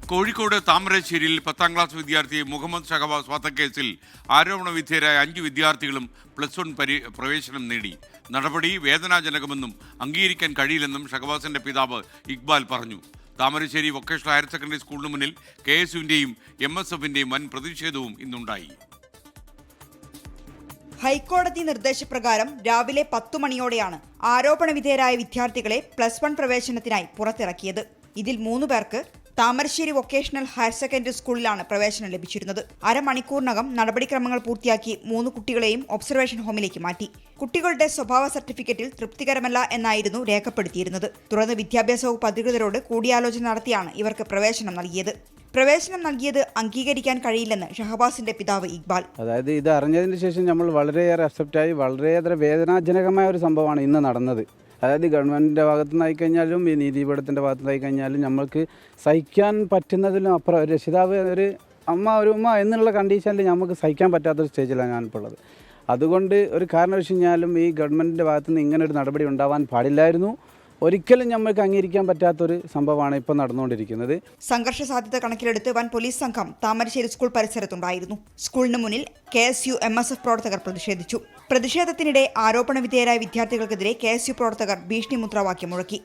കോഴിക്കോട് താമരശ്ശേരിയിൽ 10ാം ക്ലാസ് വിദ്യാർത്ഥി മുഹമ്മദ് ഷഹബാസ് വധക്കേസിൽ ആരോപണ വിധേയരായ 5 വിദ്യാർത്ഥികളും +1 പ്രവേശനം നേടി. നടപടി വേദനാജനകമെന്നും അംഗീകരിക്കാൻ കഴിയില്ലെന്നും ഷഹബാസിന്റെ പിതാവ് ഇക്ബാൽ പറഞ്ഞു. താമരശ്ശേരി വൊക്കേഷണൽ ഹയർ സെക്കൻഡറി സ്കൂളിന് മുന്നിൽ KSUവിൻ്റെയും MSFിൻ്റെയും വൻ പ്രതിഷേധവും ഇന്നുണ്ടായി. ഹൈക്കോടതി നിർദ്ദേശപ്രകാരം രാവിലെ 10 മണിയോടെയാണ് ആരോപണ വിധേയരായ വിദ്യാർത്ഥികളെ +1 പ്രവേശനത്തിനായി പുറത്തിറക്കിയത്. ഇതിൽ 3 പേർക്ക് താമരശ്ശേരി വൊക്കേഷണൽ ഹയർ സെക്കൻഡറി സ്കൂളിലാണ് പ്രവേശനം ലഭിച്ചിരുന്നത്. അരമണിക്കൂറിനകം നടപടിക്രമങ്ങൾ പൂർത്തിയാക്കി 3 കുട്ടികളെയും ഒബ്സർവേഷൻ ഹോമിലേക്ക് മാറ്റി. കുട്ടികളുടെ സ്വഭാവ സർട്ടിഫിക്കറ്റിൽ തൃപ്തികരമല്ല എന്നായിരുന്നു രേഖപ്പെടുത്തിയിരുന്നത്. തുടർന്ന് വിദ്യാഭ്യാസ വകുപ്പ് അധികൃതരോട് കൂടിയാലോചന നടത്തിയാണ് ഇവർക്ക് പ്രവേശനം നൽകിയത്. പ്രവേശനം നൽകിയത് അംഗീകരിക്കാൻ കഴിയില്ലെന്ന് ഷഹബാസിന്റെ പിതാവ് ഇക്ബാൽ. അതായത് ഇത് അറിഞ്ഞതിന് ശേഷം നമ്മൾ വളരെയേറെ അക്സെപ്റ്റായി, വളരെയേറെ വേദനാജനകമായ ഒരു സംഭവമാണ് ഇന്ന് നടന്നത്. അതായത് ഗവൺമെൻറ്റിൻ്റെ ഭാഗത്തു നിന്നായി കഴിഞ്ഞാലും ഈ നീതിപീഠത്തിൻ്റെ ഭാഗത്തു നിന്നായി കഴിഞ്ഞാലും നമ്മൾക്ക് സഹിക്കാൻ പറ്റുന്നതിലും അപ്പുറം രക്ഷിതാവ് ഒരു ഉമ്മ എന്നുള്ള കണ്ടീഷനിൽ നമുക്ക് സഹിക്കാൻ പറ്റാത്തൊരു സ്റ്റേജിലാണ് ഞാനിപ്പോൾ ഉള്ളത്. അതുകൊണ്ട് ഒരു കാരണവശാലും ഈ ഗവൺമെൻറ്റിൻ്റെ ഭാഗത്തു നിന്ന് ഇങ്ങനെ ഒരു നടപടി ഉണ്ടാവാൻ പാടില്ലായിരുന്നു. ഒരിക്കലും നമ്മൾക്ക് അംഗീകരിക്കാൻ പറ്റാത്തൊരു സംഭവമാണ് ഇപ്പോൾ നടന്നുകൊണ്ടിരിക്കുന്നത്. സംഘർഷ സാധ്യത കണക്കിലെടുത്ത് വൻ പോലീസ് സംഘം താമരശ്ശേരി സ്കൂൾ പരിസരത്തുണ്ടായിരുന്നു. സ്കൂളിന് മുന്നിൽ KSU MSF പ്രവർത്തകർ പ്രതിഷേധിച്ചു. പ്രതിഷേധത്തിനിടെ ആരോപണ വിധേയരായ വിദ്യാർത്ഥികൾക്കെതിരെ KSU പ്രവർത്തകർ ഭീഷണി മുദ്രാവാക്യം മുഴക്കി.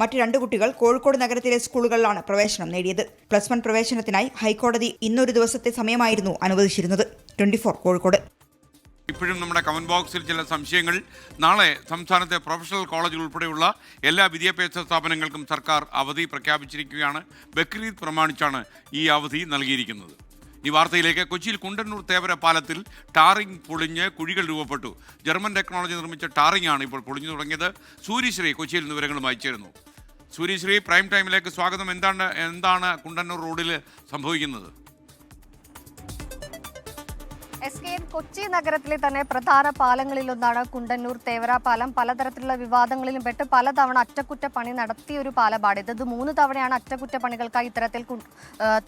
മറ്റ് 2 കുട്ടികൾ കോഴിക്കോട് നഗരത്തിലെ സ്കൂളുകളിലാണ് പ്രവേശനം നേടിയത്. +1 പ്രവേശനത്തിനായി ഹൈക്കോടതി ഇന്നൊരു ദിവസത്തെ സമയമായിരുന്നു അനുവദിച്ചിരുന്നത്. 24 കോഴിക്കോട്. ഇപ്പോഴും നമ്മുടെ കമന്റ് ബോക്സിൽ ചില സംശയങ്ങൾ. നാളെ സംസ്ഥാനത്തെ പ്രൊഫഷണൽ കോളേജുകൾ ഉൾപ്പെടെയുള്ള എല്ലാ വിദ്യാഭ്യാസ സ്ഥാപനങ്ങൾക്കും സർക്കാർ അവധി പ്രഖ്യാപിച്ചിരിക്കുകയാണ്. ബക്രീദ് പ്രമാണിച്ചാണ് ഈ അവധി നൽകിയിരിക്കുന്നത്. ഈ വാർത്തയിലേക്ക്. കൊച്ചിയിൽ കുണ്ടന്നൂർ തേവര പാലത്തിൽ ടാറിംഗ് പൊളിഞ്ഞ് കുഴികൾ രൂപപ്പെട്ടു. ജർമ്മൻ ടെക്നോളജി നിർമ്മിച്ച ടാറിംഗ് ആണ് ഇപ്പോൾ പൊളിഞ്ഞു തുടങ്ങിയത്. സൂര്യശ്രീ കൊച്ചിയിൽ നിന്ന് വിവരങ്ങളുമായി ചേരുന്നു. സൂര്യശ്രീ, പ്രൈം ടൈമിലേക്ക് സ്വാഗതം. എന്താണ് കുണ്ടന്നൂർ റോഡിൽ സംഭവിക്കുന്നത്? കൊച്ചി നഗരത്തിലെ തന്നെ പ്രധാന പാലങ്ങളിലൊന്നാണ് കുണ്ടന്നൂർ തേവര പാലം. പലതരത്തിലുള്ള വിവാദങ്ങളിലും പെട്ട് പലതവണ അറ്റകുറ്റപ്പണി നടത്തിയ ഒരു പാലമാണ് ഇത്. 3 തവണയാണ് അറ്റകുറ്റപ്പണികൾക്കായി ഇത്തരത്തിൽ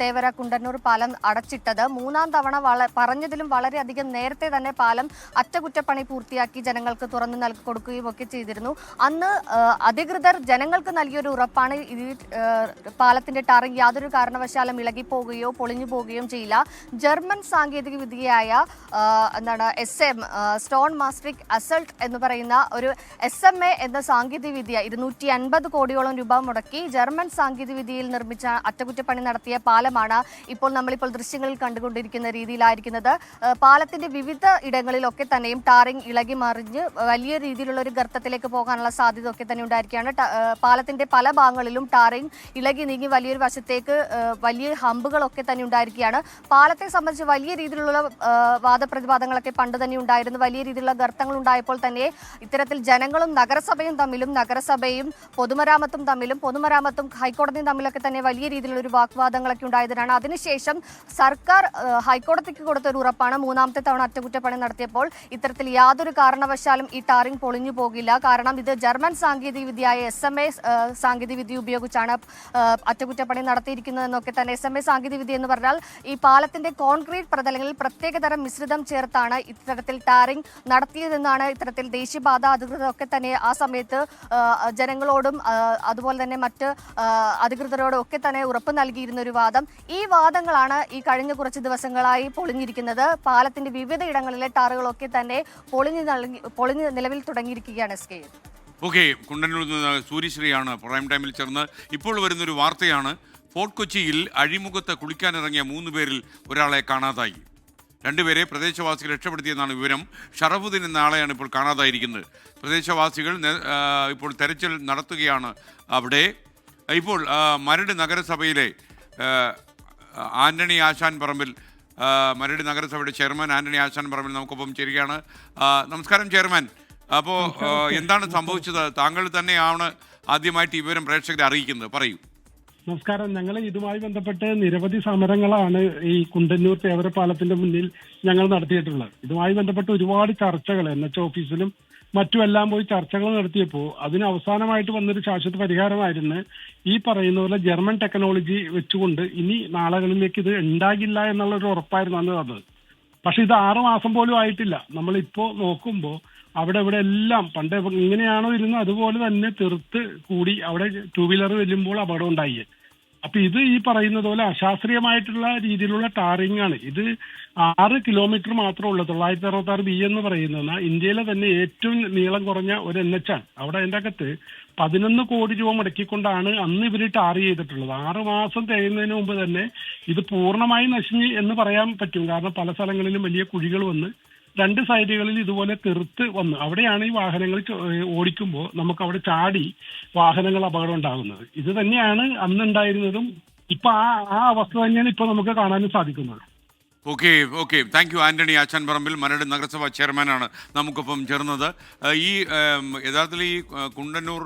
തേവര കുണ്ടന്നൂർ പാലം അടച്ചിട്ടത്. 3-ാം തവണ പറഞ്ഞതിലും വളരെയധികം നേരത്തെ തന്നെ പാലം അറ്റകുറ്റപ്പണി പൂർത്തിയാക്കി ജനങ്ങൾക്ക് തുറന്നു കൊടുക്കുകയും ഒക്കെ ചെയ്തിരുന്നു. അന്ന് അധികൃതർ ജനങ്ങൾക്ക് നൽകിയൊരു ഉറപ്പാണ് ഈ പാലത്തിന്റെ ടാറിംഗ് യാതൊരു കാരണവശാലും ഇളകിപ്പോവുകയോ പൊളിഞ്ഞു പോവുകയും ചെയ്യില്ല. ജർമ്മൻ സാങ്കേതിക വിദ്യയായ SM സ്റ്റോൺ മാസ്ട്രിക് അസൾട്ട് എന്ന് പറയുന്ന ഒരു SMA എന്ന സാങ്കേതിക വിദ്യ 250 കോടിയോളം രൂപ മുടക്കി ജർമ്മൻ സാങ്കേതിക വിദ്യയിൽ നിർമ്മിച്ച അറ്റകുറ്റപ്പണി നടത്തിയ പാലമാണ് നമ്മളിപ്പോൾ ദൃശ്യങ്ങളിൽ കണ്ടുകൊണ്ടിരിക്കുന്ന രീതിയിലായിരിക്കുന്നത്. പാലത്തിന്റെ വിവിധ ഇടങ്ങളിലൊക്കെ തന്നെയും ടാറിംഗ് ഇളകി മറിഞ്ഞ് വലിയ രീതിയിലുള്ള ഒരു ഗർത്തത്തിലേക്ക് പോകാനുള്ള സാധ്യത ഒക്കെ തന്നെ ഉണ്ടായിരിക്കുകയാണ്. പാലത്തിന്റെ പല ഭാഗങ്ങളിലും ടാറിംഗ് ഇളകി നീങ്ങി വലിയൊരു വശത്തേക്ക് വലിയ ഹമ്പുകളൊക്കെ തന്നെ ഉണ്ടായിരിക്കുകയാണ്. പാലത്തെ സംബന്ധിച്ച് വലിയ രീതിയിലുള്ള വാദപ്രതിവാദങ്ങളൊക്കെ പണ്ട് തന്നെ ഉണ്ടായിരുന്നു. വലിയ രീതിയിലുള്ള ഗർത്തങ്ങൾ ഉണ്ടായപ്പോൾ തന്നെ ഇത്തരത്തിൽ ജനങ്ങളും നഗരസഭയും തമ്മിലും നഗരസഭയും പൊതുമരാമത്തും തമ്മിലും പൊതുമരാമത്തും ഹൈക്കോടതിയും തമ്മിലൊക്കെ തന്നെ വലിയ രീതിയിലുള്ള ഒരു വാഗ്വാദങ്ങളൊക്കെ ഉണ്ടായതിനാണ്. അതിനുശേഷം സർക്കാർ ഹൈക്കോടതിക്ക് കൊടുത്ത ഒരു ഉറപ്പാണ് 3-ാമത്തെ തവണ അറ്റകുറ്റപ്പണി നടത്തിയപ്പോൾ ഇത്തരത്തിൽ യാതൊരു കാരണവശാലും ഈ ടാറിംഗ് പൊളിഞ്ഞു പോകില്ല. കാരണം ഇത് ജർമ്മൻ സാങ്കേതിക വിദ്യയായ SMA സാങ്കേതിക വിദ്യ ഉപയോഗിച്ചാണ് അറ്റകുറ്റപ്പണി നടത്തിയിരിക്കുന്നതെന്നൊക്കെ തന്നെ. SMA സാങ്കേതിക വിദ്യ എന്ന് പറഞ്ഞാൽ ഈ പാലത്തിന്റെ കോൺക്രീറ്റ് പ്രതലങ്ങളിൽ പ്രത്യേകതരം മിശ്രിതം ചേർത്താണ് ഇത്തരത്തിൽ ടാറിംഗ് നടത്തിയതെന്നാണ് ഇത്തരത്തിൽ ദേശീയപാത അധികൃതരൊക്കെ തന്നെ ആ സമയത്ത് ജനങ്ങളോടും അതുപോലെ തന്നെ മറ്റ് അധികൃതരോടും ഒക്കെ തന്നെ ഉറപ്പ് നൽകിയിരുന്ന ഒരു വാദം. ഈ വാദങ്ങളാണ് ഈ കഴിഞ്ഞ കുറച്ച് ദിവസങ്ങളായി പൊളിഞ്ഞിരിക്കുന്നത്. പാലത്തിന്റെ വിവിധ ഇടങ്ങളിലെ ടാറുകളൊക്കെ തന്നെ പൊളിഞ്ഞ് നിലവിൽ തുടങ്ങിയിരിക്കുകയാണ്. ഓക്കെ, കുണ്ടന്നൂരിൽ നിന്ന് സൂര്യശ്രീയാണ് പ്രൈം ടൈമിൽ ചേർന്ന്. ഇപ്പോൾ വരുന്നൊരു വാർത്തയാണ്. ഫോർട്ട് കൊച്ചിയിൽ അഴിമുഖത്ത് കുളിക്കാനിറങ്ങിയ 3 പേരിൽ ഒരാളെ കാണാതായി. 2 പേരെ പ്രദേശവാസികൾ രക്ഷപ്പെടുത്തിയെന്നാണ് വിവരം. ഷറഫുദ്ദീൻ എന്ന ആളെയാണ് ഇപ്പോൾ കാണാതായിരിക്കുന്നത്. പ്രദേശവാസികൾ ഇപ്പോൾ തെരച്ചിൽ നടത്തുകയാണ് അവിടെ. ഇപ്പോൾ മരട് നഗരസഭയിലെ ആന്റണി ആശാൻ പറമ്പിൽ, മരട് നഗരസഭയുടെ ചെയർമാൻ ആന്റണി ആശാൻ പറമ്പിൽ നമുക്കൊപ്പം ചേരുകയാണ്. നമസ്കാരം ചെയർമാൻ. അപ്പോൾ എന്താണ് സംഭവിച്ചത്? താങ്കൾ തന്നെയാണ് ആദ്യമായിട്ട് ഈ വിവരം പ്രേക്ഷകരെ അറിയിക്കുന്നത്. പറയൂ. നമസ്കാരം. ഞങ്ങൾ ഇതുമായി ബന്ധപ്പെട്ട് നിരവധി സമരങ്ങളാണ് ഈ കുണ്ടന്നൂർ തേവര പാലത്തിന്റെ മുന്നിൽ ഞങ്ങൾ നടത്തിയിട്ടുള്ളത്. ഇതുമായി ബന്ധപ്പെട്ട് ഒരുപാട് ചർച്ചകൾ NH ഓഫീസിലും മറ്റുമെല്ലാം പോയി ചർച്ചകൾ നടത്തിയപ്പോൾ അതിന് അവസാനമായിട്ട് വന്നൊരു ശാശ്വത പരിഹാരമായിരുന്നു ഈ പറയുന്ന പോലെ ജർമ്മൻ ടെക്നോളജി വെച്ചുകൊണ്ട് ഇനി നാളുകളിലേക്ക് ഇത് ഉണ്ടാകില്ല എന്നുള്ളൊരു ഉറപ്പായിരുന്നു അന്ന് തന്നത്. പക്ഷെ ഇത് 6 മാസം പോലും ആയിട്ടില്ല. നമ്മളിപ്പോ നോക്കുമ്പോൾ അവിടെ ഇവിടെ എല്ലാം പണ്ട് ഇങ്ങനെയാണോ ഇരുന്ന് അതുപോലെ തന്നെ തെറുത്ത് കൂടി അവിടെ 2 വീലർ വരുമ്പോൾ അപകടം ഉണ്ടായി. അപ്പൊ ഇത് ഈ പറയുന്നത് പോലെ അശാസ്ത്രീയമായിട്ടുള്ള രീതിയിലുള്ള ടാറിംഗ് ആണ്. ഇത് 6 കിലോമീറ്റർ മാത്രമേ ഉള്ളൂ. 966 ബി എന്ന് പറയുന്നത് ഇന്ത്യയിലെ തന്നെ ഏറ്റവും നീളം കുറഞ്ഞ ഒരു NH ആണ്. അവിടെ അതിൻ്റെ അകത്ത് 11 കോടി രൂപ മുടക്കിക്കൊണ്ടാണ് അന്ന് ഇവർ ടാർ ചെയ്തിട്ടുള്ളത്. 6 മാസം തികയുന്നതിന് മുമ്പ് തന്നെ ഇത് പൂർണ്ണമായി നശിഞ്ഞ് എന്ന് പറയാൻ പറ്റും. കാരണം പല സ്ഥലങ്ങളിലും വലിയ കുഴികൾ വന്ന് 2 സൈഡുകളിൽ ഇതുപോലെ തെറുത്ത് വന്നു. അവിടെയാണ് ഈ വാഹനങ്ങൾ ഓടിക്കുമ്പോൾ നമുക്ക് അവിടെ ചാടി വാഹനങ്ങൾ അപകടം ഉണ്ടാകുന്നത്. ഇത് തന്നെയാണ് അന്നുണ്ടായിരുന്നതും. ഇപ്പൊ ആ അവസ്ഥ തന്നെയാണ് ഇപ്പൊ നമുക്ക് കാണാനും സാധിക്കുന്നത്. Okay thank you Antony Ashanparambil, Maradu നഗരസഭാ ചെയർമാനാണ് നമുക്കൊപ്പം ചേർന്നത്. ഈ യഥാർത്ഥത്തിൽ ഈ കുണ്ടന്നൂർ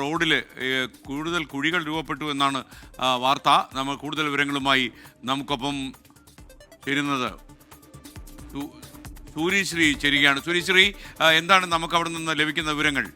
റോഡിൽ കൂടുതൽ കുഴികൾ രൂപപ്പെട്ടു എന്നാണ് വാർത്ത. നമ്മൾ കൂടുതൽ വിവരങ്ങളുമായി നമുക്കൊപ്പം ചേരുന്നത് സൂര്യശ്രീ ചേരുകയാണ്. സൂര്യശ്രീ, എന്താണ് നമുക്ക് അവിടെ നിന്ന് ലഭിക്കുന്ന വിവരങ്ങൾ?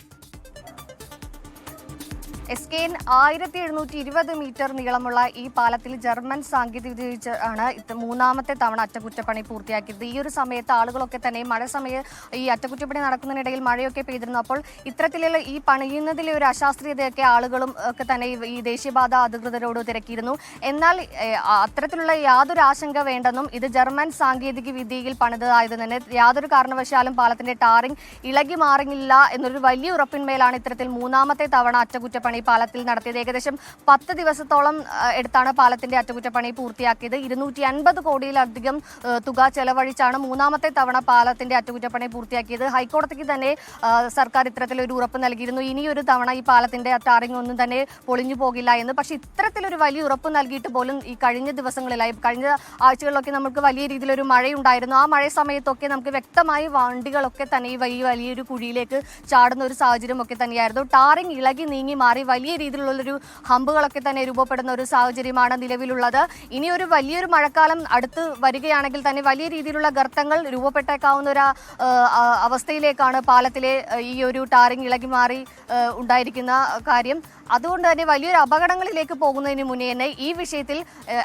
SKN 1720 മീറ്റർ നീളമുള്ള ഈ പാലത്തിൽ ജർമ്മൻ സാങ്കേതികവിദ്യ ഉപയോഗിച്ചാണ് മൂന്നാമത്തെ തവണ അറ്റകുറ്റപ്പണി പൂർത്തിയാക്കിയത്. ഈ ഒരു സമയത്ത് ആളുകളൊക്കെ തന്നെ മഴ സമയം ഈ അറ്റകുറ്റപ്പണി നടക്കുന്നതിനിടയിൽ മഴയൊക്കെ പെയ്തിരുന്നു. അപ്പോൾ ഇത്തരത്തിലുള്ള ഈ പണിയുന്നതിലെ ഒരു അശാസ്ത്രീയതയൊക്കെ ആളുകളും ഒക്കെ തന്നെ ഈ ദേശീയപാത അധികൃതരോട് തിരക്കിയിരുന്നു. എന്നാൽ അത്തരത്തിലുള്ള യാതൊരു ആശങ്ക വേണ്ടെന്നും ഇത് ജർമ്മൻ സാങ്കേതിക വിദ്യയിൽ പണിതായത് തന്നെ യാതൊരു കാരണവശാലും പാലത്തിന്റെ ടാറിംഗ് ഇളകി മാറില്ല എന്നൊരു വലിയ ഉറപ്പിന്മേലാണ് ഇത്തരത്തിൽ മൂന്നാമത്തെ തവണ അറ്റകുറ്റപ്പണി പാലത്തിൽ നടത്തിയത്. ഏകദേശം 10 ദിവസത്തോളം എടുത്താണ് പാലത്തിന്റെ അറ്റകുറ്റപ്പണി പൂർത്തിയാക്കിയത്. 250 കോടിയിലധികം തുക ചെലവഴിച്ചാണ് മൂന്നാമത്തെ തവണ പാലത്തിന്റെ അറ്റകുറ്റപ്പണി പൂർത്തിയാക്കിയത്. ഹൈക്കോടതിക്ക് തന്നെ സർക്കാർ ഇത്തരത്തിലൊരു ഉറപ്പ് നൽകിയിരുന്നു, ഇനിയൊരു തവണ ഈ പാലത്തിന്റെ ടാറിംഗ് ഒന്നും തന്നെ പൊളിഞ്ഞു പോകില്ല എന്ന്. പക്ഷേ ഇത്തരത്തിലൊരു വലിയ ഉറപ്പ് നൽകിയിട്ട് പോലും ഈ കഴിഞ്ഞ ദിവസങ്ങളിലായി കഴിഞ്ഞ ആഴ്ചകളിലൊക്കെ നമുക്ക് വലിയ രീതിയിലൊരു മഴയുണ്ടായിരുന്നു. ആ മഴ സമയത്തൊക്കെ നമുക്ക് വ്യക്തമായി വണ്ടികളൊക്കെ തന്നെ ഈ വലിയൊരു കുഴിയിലേക്ക് ചാടുന്ന ഒരു സാഹചര്യം ഒക്കെ തന്നെയായിരുന്നു. ടാറിംഗ് ഇളകി നീങ്ങി മാറി വലിയ രീതിയിലുള്ളൊരു ഹമ്പുകളൊക്കെ തന്നെ രൂപപ്പെടുന്ന ഒരു സാഹചര്യമാണ് നിലവിലുള്ളത്. ഇനി ഒരു വലിയൊരു മഴക്കാലം അടുത്ത് വരികയാണെങ്കിൽ തന്നെ വലിയ രീതിയിലുള്ള ഗർത്തങ്ങൾ രൂപപ്പെട്ടേക്കാവുന്ന ഒരു അവസ്ഥയിലേക്കാണ് പാലത്തിലെ ഈ ഒരു ടാറിംഗ് ഇളകി മാറി ഉണ്ടായിരിക്കുന്ന കാര്യം. അതുകൊണ്ട് തന്നെ വലിയൊരു അപകടങ്ങളിലേക്ക് പോകുന്നതിന് മുന്നേ തന്നെ ഈ വിഷയത്തിൽ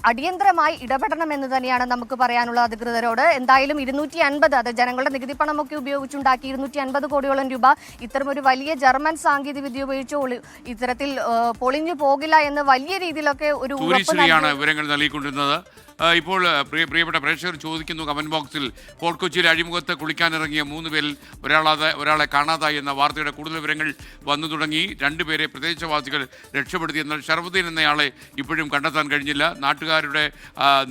അടിയന്തരമായി ഇടപെടണമെന്ന് തന്നെയാണ് നമുക്ക് പറയാനുള്ള അധികൃതരോട്. എന്തായാലും 250, അത് ജനങ്ങളുടെ നികുതി പണമൊക്കെ ഉപയോഗിച്ചുണ്ടാക്കി 250 കോടിയോളം രൂപ ഇത്തരമൊരു വലിയ ജർമ്മൻ സാങ്കേതിക വിദ്യ ഉപയോഗിച്ച് ഇത്തരത്തിൽ പൊളിഞ്ഞു പോകില്ല എന്ന് വലിയ രീതിയിലൊക്കെ ഒരു സൂര്യശ്രീയാണ് വിവരങ്ങൾ നൽകിക്കൊണ്ടിരുന്നത്. ഇപ്പോൾ പ്രിയപ്പെട്ട പ്രേക്ഷകർ ചോദിക്കുന്നു കമന്റ് ബോക്സിൽ, ഫോർട്ട് കൊച്ചിയിൽ അഴിമുഖത്ത് കുളിക്കാനിറങ്ങിയ 3 പേരിൽ ഒരാളെ കാണാതായി എന്ന വാർത്തയുടെ കൂടുതൽ വിവരങ്ങൾ വന്നു തുടങ്ങി. 2 പേരെ പ്രദേശവാസികൾ രക്ഷപ്പെടുത്തി. എന്നാൽ ഷറഫുദ്ദീൻ എന്നയാളെ ഇപ്പോഴും കണ്ടെത്താൻ കഴിഞ്ഞില്ല. നാട്ടുകാരുടെ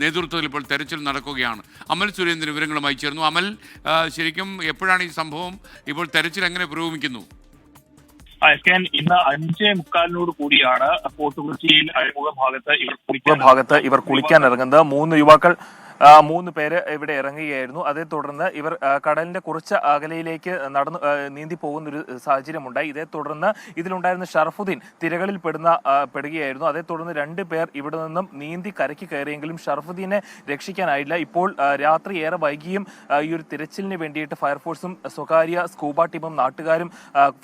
നേതൃത്വത്തിൽ ഇപ്പോൾ തെരച്ചിൽ നടക്കുകയാണ്. അമൽ സുരേന്ദ്രൻ വിവരങ്ങളുമായി ചേർന്നു. അമൽ, ശരിക്കും എപ്പോഴാണ് ഈ സംഭവം? ഇപ്പോൾ തെരച്ചിൽ എങ്ങനെ പുരോഗമിക്കുന്നു? ഇന്ന് 5:45 കൂടിയാണ് ഫോർട്ട് കൊച്ചിയിൽ അഴിമുഖ ഭാഗത്ത് ഇവർ കുളിക്കാനിറങ്ങുന്നത്. 3 യുവാക്കൾ 3 പേര് ഇവിടെ ഇറങ്ങുകയായിരുന്നു. അതേ തുടർന്ന് ഇവർ കടലിന്റെ കുറച്ച് അകലയിലേക്ക് നീന്തി പോകുന്ന ഒരു സാഹചര്യമുണ്ടായി. ഇതേ തുടർന്ന് ഇതിലുണ്ടായിരുന്ന ഷറഫുദ്ദീൻ തിരകളിൽ പെടുകയായിരുന്നു. അതേ തുടർന്ന് 2 പേർ ഇവിടെ നിന്നും നീന്തി കരയ്ക്ക് കയറിയെങ്കിലും ഷറഫുദ്ദീനെ രക്ഷിക്കാനായില്ല. ഇപ്പോൾ രാത്രി ഏറെ വൈകിയും ഈ ഒരു തിരച്ചിലിന് വേണ്ടിയിട്ട് ഫയർഫോഴ്സും സ്വകാര്യ സ്കൂബ ടീമും നാട്ടുകാരും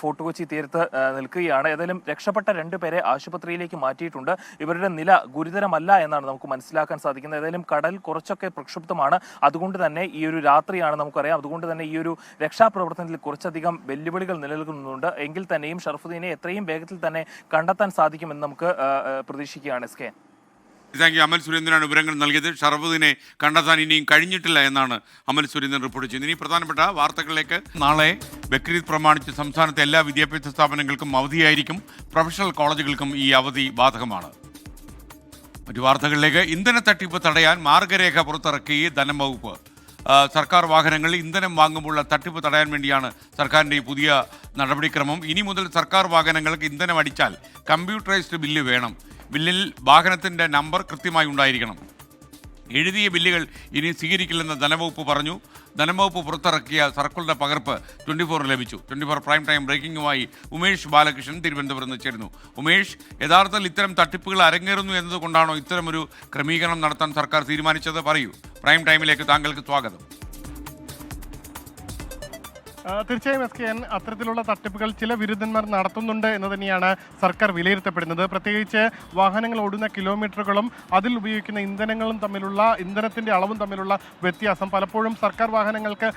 ഫോർട്ട് കൊച്ചി തീരത്ത് നിൽക്കുകയാണ്. ഏതായാലും രക്ഷപ്പെട്ട 2 പേരെ ആശുപത്രിയിലേക്ക് മാറ്റിയിട്ടുണ്ട്. ഇവരുടെ നില ഗുരുതരമല്ല എന്നാണ് നമുക്ക് മനസ്സിലാക്കാൻ സാധിക്കുന്നത്. ഏതായാലും കടൽ കുറച്ചൊക്കെ പ്രക്ഷുബ്ധമാണ്. അതുകൊണ്ട് തന്നെ ഈ ഒരു രാത്രിയാണ് നമുക്കറിയാം. അതുകൊണ്ട് തന്നെ ഈ ഒരു രക്ഷാപ്രവർത്തനത്തിൽ കുറച്ചധികം വെല്ലുവിളികൾ നിലനിൽക്കുന്നുണ്ട്. എങ്കിൽ തന്നെയും ഷറഫുദ്ദീനെ എത്രയും വേഗത്തിൽ തന്നെ കണ്ടെത്താൻ സാധിക്കുമെന്ന് നമുക്ക് പ്രതീക്ഷിക്കുകയാണ്. Thank you. അമൽ സുരേന്ദ്രനാണ് വിവരങ്ങൾ നൽകിയത്. ഷറഫുദ്ദീനെ കണ്ടെത്താൻ ഇനിയും കഴിഞ്ഞിട്ടില്ല എന്നാണ് അമൽ സുരേന്ദ്രൻ റിപ്പോർട്ട് ചെയ്യുന്നത്. ഇനി പ്രധാനപ്പെട്ട വാർത്തകളിലേക്ക്. നാളെ ബക്രീദ് പ്രമാണിച്ച് സംസ്ഥാനത്തെ എല്ലാ വിദ്യാഭ്യാസ സ്ഥാപനങ്ങൾക്കും അവധിയായിരിക്കും. പ്രൊഫഷണൽ കോളേജുകൾക്കും ഈ അവധി ബാധകമാണ്. മറ്റു വാർത്തകളിലേക്ക്. ഇന്ധന തട്ടിപ്പ് തടയാൻ മാർഗരേഖ പുറത്തിറക്കി ധനം വകുപ്പ്. സർക്കാർ വാഹനങ്ങളിൽ ഇന്ധനം വാങ്ങുമ്പോഴുള്ള തട്ടിപ്പ് തടയാൻ വേണ്ടിയാണ് സർക്കാരിൻ്റെ ഈ പുതിയ നടപടിക്രമം. ഇനി മുതൽ സർക്കാർ വാഹനങ്ങൾക്ക് ഇന്ധനം അടിച്ചാൽ കമ്പ്യൂട്ടറൈസ്ഡ് ബില്ല് വേണം. ബില്ലിൽ വാഹനത്തിൻ്റെ നമ്പർ കൃത്യമായി ഉണ്ടായിരിക്കണം. എഴുതിയ ബില്ലുകൾ ഇനി സ്വീകരിക്കില്ലെന്ന് ധനവകുപ്പ് പറഞ്ഞു. ധനവകുപ്പ് പുറത്തിറക്കിയ സർക്കുലറിന്റെ പകർപ്പ് 24 ലഭിച്ചു. 24 പ്രൈം ടൈം ബ്രേക്കിംഗുമായി ഉമേഷ് ബാലകൃഷ്ണൻ തിരുവനന്തപുരത്ത് ചേരുന്നു. ഉമേഷ്, യഥാർത്ഥത്തിൽ ഇത്തരം തട്ടിപ്പുകൾ അരങ്ങേറുന്നു എന്നതുകൊണ്ടാണോ ഇത്തരമൊരു ക്രമീകരണം നടത്താൻ സർക്കാർ തീരുമാനിച്ചത്? പറയൂ. പ്രൈം ടൈമിലേക്ക് താങ്കൾക്ക് സ്വാഗതം. തീർച്ചയായും SKN അത്തരത്തിലുള്ള തട്ടിപ്പുകൾ ചില വിരുദ്ധന്മാർ നടത്തുന്നുണ്ട് എന്ന് തന്നെയാണ് സർക്കാർ വിലയിരുത്തപ്പെടുന്നത്. പ്രത്യേകിച്ച് വാഹനങ്ങൾ ഓടുന്ന കിലോമീറ്ററുകളും അതിൽ ഉപയോഗിക്കുന്ന ഇന്ധനത്തിൻ്റെ അളവും തമ്മിലുള്ള വ്യത്യാസം. പലപ്പോഴും സർക്കാർ വാഹനങ്ങൾക്ക്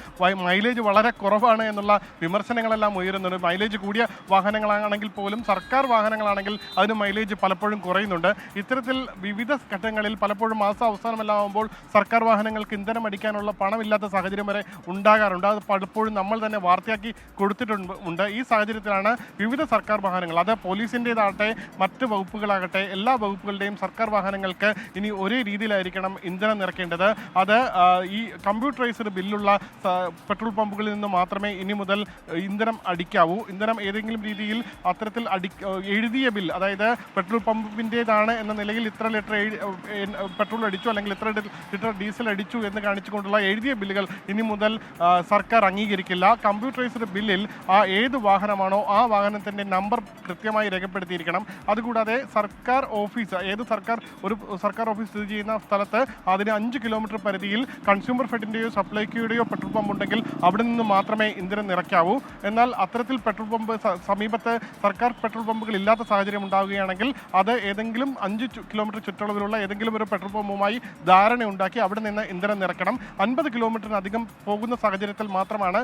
മൈലേജ് വളരെ കുറവാണ് എന്നുള്ള വിമർശനങ്ങളെല്ലാം ഉയരുന്നുണ്ട്. മൈലേജ് കൂടിയ വാഹനങ്ങളാണെങ്കിൽ പോലും സർക്കാർ വാഹനങ്ങളാണെങ്കിൽ അതിന് മൈലേജ് പലപ്പോഴും കുറയുന്നുണ്ട്. ഇത്തരത്തിൽ വിവിധ ഘട്ടങ്ങളിൽ പലപ്പോഴും മാസം അവസാനമെല്ലാം ആകുമ്പോൾ സർക്കാർ വാഹനങ്ങൾക്ക് ഇന്ധനം അടിക്കാനുള്ള പണമില്ലാത്ത സാഹചര്യം വരെ ഉണ്ടാകാറുണ്ട്. അത് പലപ്പോഴും നമ്മൾ തന്നെ വാർത്തയാക്കി കൊടുത്തിട്ടുണ്ട്. ഈ സാഹചര്യത്തിലാണ് വിവിധ സർക്കാർ വാഹനങ്ങൾ, അത് പോലീസിൻ്റേതാകട്ടെ മറ്റ് വകുപ്പുകളാകട്ടെ, എല്ലാ വകുപ്പുകളുടെയും സർക്കാർ വാഹനങ്ങൾക്ക് ഇനി ഒരേ രീതിയിലായിരിക്കണം ഇന്ധനം നിറയ്ക്കേണ്ടത്. അത് ഈ കമ്പ്യൂട്ടറൈസ്ഡ് ബില്ലുള്ള പെട്രോൾ പമ്പുകളിൽ നിന്ന് മാത്രമേ ഇനി മുതൽ ഇന്ധനം അടിക്കാവൂ. ഇന്ധനം ഏതെങ്കിലും രീതിയിൽ അത്തരത്തിൽ എഴുതിയ ബിൽ, അതായത് പെട്രോൾ പമ്പിൻ്റേതാണ് എന്ന നിലയിൽ ഇത്ര ലിറ്റർ പെട്രോൾ അടിച്ചു അല്ലെങ്കിൽ ഇത്ര ലിറ്റർ ഡീസൽ അടിച്ചു എന്ന് കാണിച്ചുകൊണ്ടുള്ള എഴുതിയ ബില്ലുകൾ ഇനി മുതൽ സർക്കാർ അംഗീകരിക്കില്ല. കമ്പ്യൂട്ടറൈസ്ഡ് ബില്ലിൽ ഏത് വാഹനമാണോ ആ വാഹനത്തിൻ്റെ നമ്പർ കൃത്യമായി രേഖപ്പെടുത്തിയിരിക്കണം. അതുകൂടാതെ ഒരു സർക്കാർ ഓഫീസ് സ്ഥിതി ചെയ്യുന്ന സ്ഥലത്ത് അതിന് 5 കിലോമീറ്റർ പരിധിയിൽ കൺസ്യൂമർ ഫെഡിൻ്റെയോ സപ്ലൈക്കോയുടെയോ പെട്രോൾ പമ്പ് ഉണ്ടെങ്കിൽ അവിടെ നിന്ന് മാത്രമേ ഇന്ധനം നിറയ്ക്കാവൂ. എന്നാൽ അത്തരത്തിൽ പെട്രോൾ പമ്പ് സമീപത്ത് സർക്കാർ പെട്രോൾ പമ്പുകൾ ഇല്ലാത്ത സാഹചര്യം ഉണ്ടാവുകയാണെങ്കിൽ അത് ഏതെങ്കിലും 5 കിലോമീറ്റർ ചുറ്റളവിലുള്ള ഏതെങ്കിലും ഒരു പെട്രോൾ പമ്പുമായി ധാരണയുണ്ടാക്കി അവിടെ നിന്ന് ഇന്ധനം നിറയ്ക്കണം. 50 കിലോമീറ്ററിനധികം പോകുന്ന സാഹചര്യത്തിൽ മാത്രമാണ്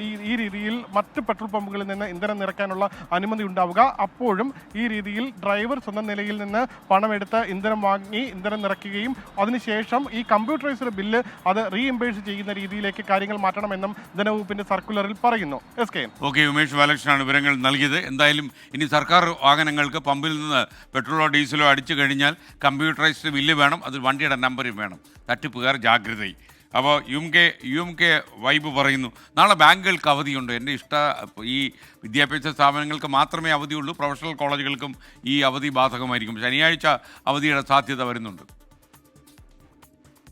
ഈ രീതിയിൽ മറ്റ് പെട്രോൾ പമ്പുകളിൽ നിന്ന് ഇന്ധനം നിറയ്ക്കാനുള്ള അനുമതി ഉണ്ടാവുക. അപ്പോഴും ഈ രീതിയിൽ ഡ്രൈവർ സ്വന്തം നിലയിൽ നിന്ന് പണമെടുത്ത് ഇന്ധനം വാങ്ങി ഇന്ധനം നിറയ്ക്കുകയും അതിനുശേഷം ഈ കമ്പ്യൂട്ടറൈസ്ഡ് ബില്ല് അത് റീഇംബേഴ്സ് ചെയ്യുന്ന രീതിയിലേക്ക് കാര്യങ്ങൾ മാറ്റണമെന്നും ധനവകുപ്പിന്റെ സർക്കുലറിൽ പറയുന്നു. ഓക്കെ, ഉമേഷ് ബാലകൃഷ്ണനാണ് വിവരങ്ങൾ നൽകിയത്. എന്തായാലും ഇനി സർക്കാർ വാഹനങ്ങൾക്ക് പമ്പിൽ നിന്ന് പെട്രോളോ ഡീസലോ അടിച്ചു കഴിഞ്ഞാൽ കമ്പ്യൂട്ടറൈസ്ഡ് ബില്ല് വേണം, അത് വണ്ടിയുടെ നമ്പരും വേണം. തട്ടിപ്പുകാർ ജാഗ്രതയിൽ. അപ്പോൾ യുഎംകെ വൈബ് പറയുന്നു, നാളെ ബാങ്കുകൾക്ക് അവധിയുണ്ട്. എൻ്റെ ഈ വിദ്യാഭ്യാസ സ്ഥാപനങ്ങൾക്ക് മാത്രമേ അവധിയുള്ളൂ, പ്രൊഫഷണൽ കോളേജുകൾക്കും ഈ അവധി ബാധകമായിരിക്കും. ശനിയാഴ്ച അവധിയുടെ സാധ്യത വരുന്നുണ്ട്.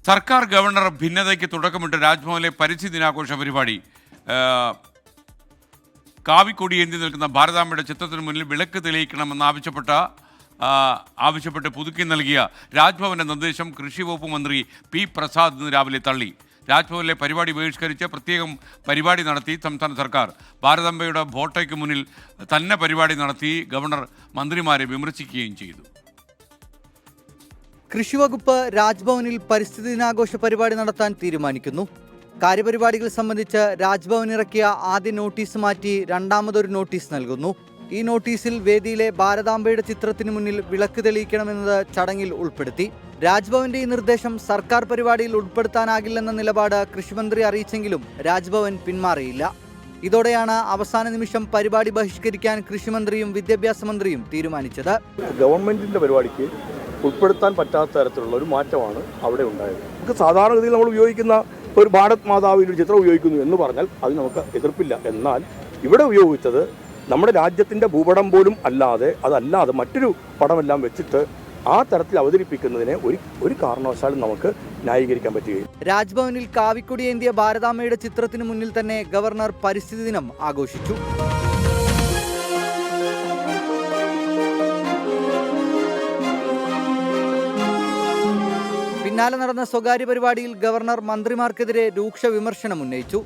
സർക്കാർ ഗവർണർ ഭിന്നതയ്ക്ക് തുടക്കമിട്ട് രാജ്ഭവനിലെ പരിസ്ഥിതി ദിനാഘോഷ പരിപാടി കാവിക്കൊടി ഏന്തി നിൽക്കുന്ന ഭാരതാംബയുടെ ചിത്രത്തിന് മുന്നിൽ വിളക്ക് ആവശ്യപ്പെട്ട് പുതുക്കി നൽകിയ രാജ്ഭവന്റെ നിർദ്ദേശം കൃഷി വകുപ്പ് മന്ത്രി പി പ്രസാദ് ഇന്ന് രാവിലെ തള്ളി. രാജ്ഭവനിലെ പരിപാടി ബഹിഷ്കരിച്ച് പ്രത്യേകം പരിപാടി നടത്തി സംസ്ഥാന സർക്കാർ. ഭാരതാംബയുടെ ഫോട്ടോയ്ക്ക് മുന്നിൽ തന്നെ പരിപാടി നടത്തി ഗവർണർ മന്ത്രിമാരെ വിമർശിക്കുകയും ചെയ്തു. കൃഷിവകുപ്പ് രാജ്ഭവനിൽ പരിസ്ഥിതി ദിനാഘോഷ പരിപാടി നടത്താൻ തീരുമാനിക്കുന്നു. കാര്യപരിപാടികൾ സംബന്ധിച്ച് രാജ്ഭവൻ ഇറക്കിയ ആദ്യ നോട്ടീസ് മാറ്റി രണ്ടാമതൊരു നോട്ടീസ് നൽകുന്നു. ഈ നോട്ടീസിൽ വേദിയിലെ ഭാരതാംബയുടെ ചിത്രത്തിന് മുന്നിൽ വിളക്ക് തെളിയിക്കണമെന്നത് ചടങ്ങിൽ ഉൾപ്പെടുത്തി. രാജ്ഭവന്റെ ഈ നിർദ്ദേശം സർക്കാർ പരിപാടിയിൽ ഉൾപ്പെടുത്താനാകില്ലെന്ന നിലപാട് കൃഷിമന്ത്രി അറിയിച്ചെങ്കിലും രാജ്ഭവൻ പിന്മാറിയില്ല. ഇതോടെയാണ് അവസാന നിമിഷം പരിപാടി ബഹിഷ്കരിക്കാൻ കൃഷിമന്ത്രിയും വിദ്യാഭ്യാസ മന്ത്രിയും തീരുമാനിച്ചത്. ഗവൺമെന്റിന്റെ പരിപാടിക്ക് ഉൾപ്പെടുത്താൻ പറ്റാത്ത തരത്തിലുള്ള ഒരു മാറ്റമാണ് അവിടെ ഉണ്ടായത്. നമുക്ക് സാധാരണഗതിയിൽ നമ്മൾ ഉപയോഗിക്കുന്ന ഒരു ഭാരത് മാതാവിൻ്റെ ഒരു ചിത്രം ഉപയോഗിക്കുന്നു എന്ന് പറഞ്ഞാൽ അത് നമുക്ക് എതിർപ്പില്ല. എന്നാൽ ഇവിടെ ഉപയോഗിച്ചത് നമ്മുടെ രാജ്യത്തിൻ്റെ ഭൂപടം പോലും അതല്ലാതെ മറ്റൊരു പടമെല്ലാം വെച്ചിട്ട് ആ തരത്തിൽ അവതരിപ്പിക്കുന്നതിനെ ഒരു കാരണവശാലും നമുക്ക് ന്യായീകരിക്കാൻ പറ്റുകയും. രാജ്ഭവനിൽ കാവിക്കൊടിയേന്തിയ ഭാരതാംബയുടെ ചിത്രത്തിന് മുന്നിൽ തന്നെ ഗവർണർ പരിസ്ഥിതി ദിനം ആഘോഷിച്ചു. പിന്നാലെ നടന്ന സ്വകാര്യ പരിപാടിയിൽ ഗവർണർ മന്ത്രിമാർക്കെതിരെ രൂക്ഷ വിമർശനം ഉന്നയിച്ചു.